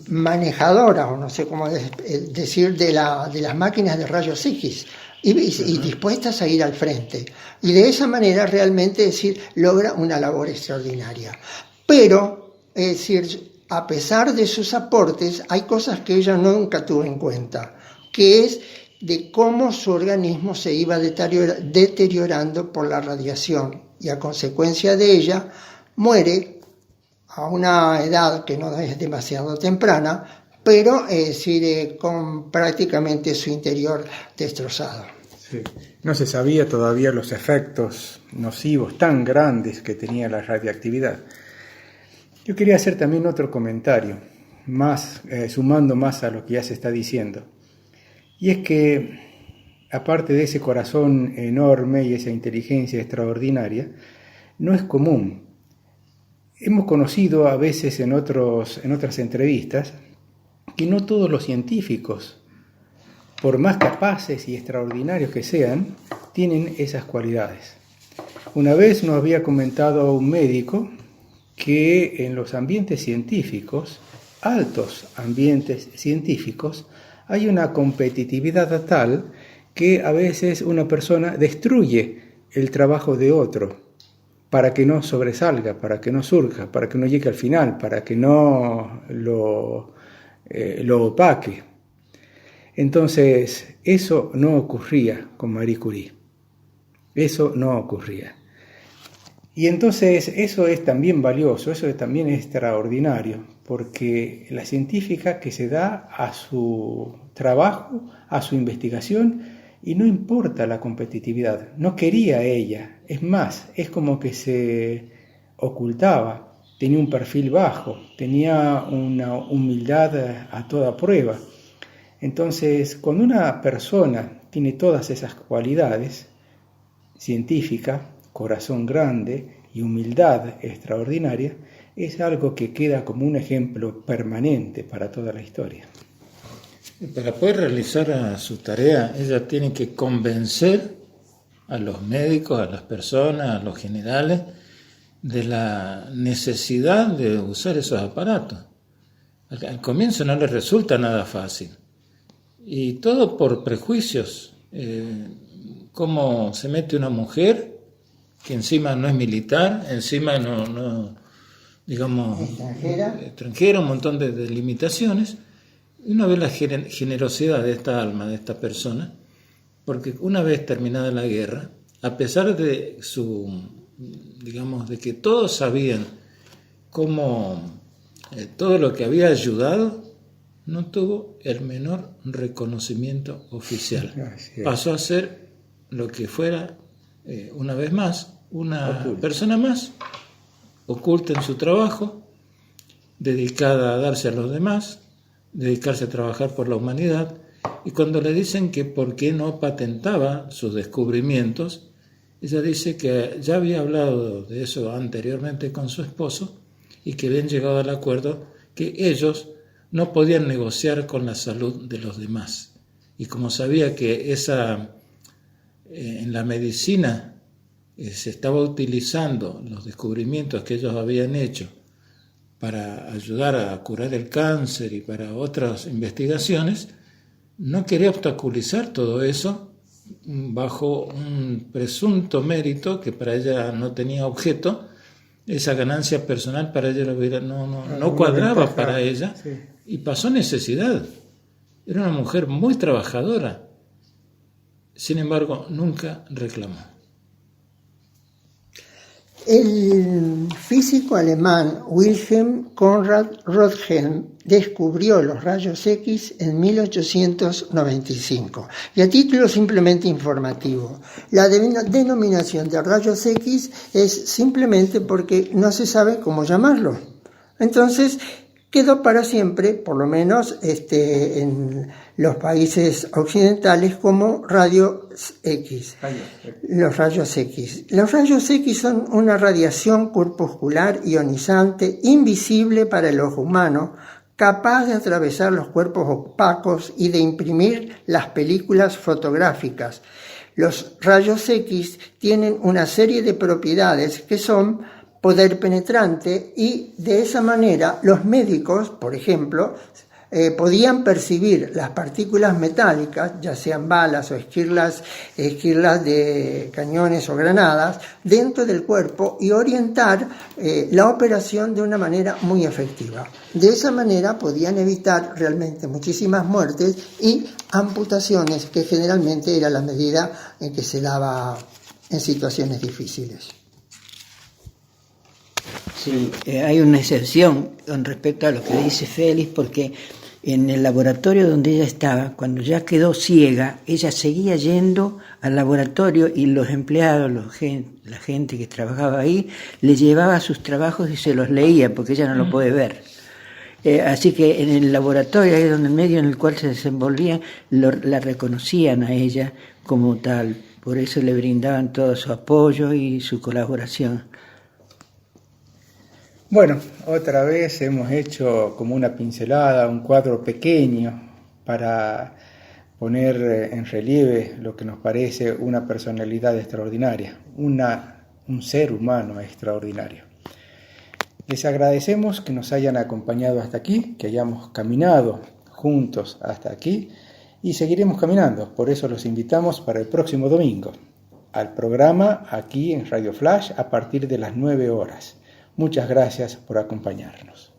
S2: manejadoras, o no sé cómo decir, de las máquinas de rayos X, y dispuestas a ir al frente. Y de esa manera realmente, logra una labor extraordinaria. Pero, a pesar de sus aportes, hay cosas que ella nunca tuvo en cuenta, que es de cómo su organismo se iba deteriorando por la radiación, y a consecuencia de ella muere a una edad que no es demasiado temprana, pero con prácticamente su interior destrozado.
S1: Sí. No se sabía todavía los efectos nocivos tan grandes que tenía la radiactividad. Yo quería hacer también otro comentario, sumando más a lo que ya se está diciendo. Y es que, aparte de ese corazón enorme y esa inteligencia extraordinaria, no es común. Hemos conocido a veces en otras entrevistas que no todos los científicos, por más capaces y extraordinarios que sean, tienen esas cualidades. Una vez nos había comentado un médico que en los ambientes científicos, altos ambientes científicos, hay una competitividad tal que a veces una persona destruye el trabajo de otro para que no sobresalga, para que no surja, para que no llegue al final, para que no lo opaque. Entonces, eso no ocurría con Marie Curie. Eso no ocurría. Y entonces eso es también valioso, eso también es extraordinario, porque la científica que se da a su trabajo, a su investigación, y no importa la competitividad, no quería ella, es más, es como que se ocultaba, tenía un perfil bajo, tenía una humildad a toda prueba. Entonces, cuando una persona tiene todas esas cualidades, científica, corazón grande y humildad extraordinaria, es algo que queda como un ejemplo permanente para toda la historia.
S3: Para poder realizar su tarea, ella tiene que convencer a los médicos, a las personas, a los generales, de la necesidad de usar esos aparatos. Al comienzo no les resulta nada fácil. Y todo por prejuicios. Cómo se mete una mujer que encima no es militar, encima no digamos, extranjera, un montón de limitaciones. Y uno ve la generosidad de esta alma, de esta persona, porque una vez terminada la guerra, a pesar de de que todos sabían cómo todo lo que había ayudado, no tuvo el menor reconocimiento oficial. Pasó a ser lo que fuera, una vez más, una persona más, oculta en su trabajo, dedicada a darse a los demás, dedicarse a trabajar por la humanidad, y cuando le dicen que por qué no patentaba sus descubrimientos, ella dice que ya había hablado de eso anteriormente con su esposo y que habían llegado al acuerdo que ellos no podían negociar con la salud de los demás. Y como sabía que esa en la medicina se estaba utilizando los descubrimientos que ellos habían hecho para ayudar a curar el cáncer y para otras investigaciones, no quería obstaculizar todo eso bajo un presunto mérito que para ella no tenía objeto. Esa ganancia personal para ella no cuadraba para ella, sí. Y pasó necesidad. Era una mujer muy trabajadora. Sin embargo, nunca reclamó.
S2: El físico alemán Wilhelm Conrad Röntgen descubrió los rayos X en 1895. Y a título simplemente informativo, la denominación de rayos X es simplemente porque no se sabe cómo llamarlo. Entonces, quedó para siempre, por lo menos en los países occidentales, como rayos X. Los rayos X. Los rayos X son una radiación corpuscular ionizante invisible para el ojo humano, capaz de atravesar los cuerpos opacos y de imprimir las películas fotográficas. Los rayos X tienen una serie de propiedades que son poder penetrante y de esa manera los médicos, por ejemplo, podían percibir las partículas metálicas, ya sean balas o esquirlas de cañones o granadas, dentro del cuerpo y orientar la operación de una manera muy efectiva. De esa manera podían evitar realmente muchísimas muertes y amputaciones, que generalmente era la medida en que se daba en situaciones difíciles.
S5: Sí, hay una excepción con respecto a lo que dice Félix, porque en el laboratorio donde ella estaba, cuando ya quedó ciega, ella seguía yendo al laboratorio y los empleados, la gente que trabajaba ahí, le llevaba sus trabajos y se los leía porque ella no lo puede ver. Así que en el laboratorio, ahí donde el medio en el cual se desenvolvían, la reconocían a ella como tal. Por eso le brindaban todo su apoyo y su colaboración.
S1: Bueno, otra vez hemos hecho como una pincelada, un cuadro pequeño para poner en relieve lo que nos parece una personalidad extraordinaria, un ser humano extraordinario. Les agradecemos que nos hayan acompañado hasta aquí, que hayamos caminado juntos hasta aquí y seguiremos caminando. Por eso los invitamos para el próximo domingo al programa aquí en Radio Flash a partir de las 9 horas. Muchas gracias por acompañarnos.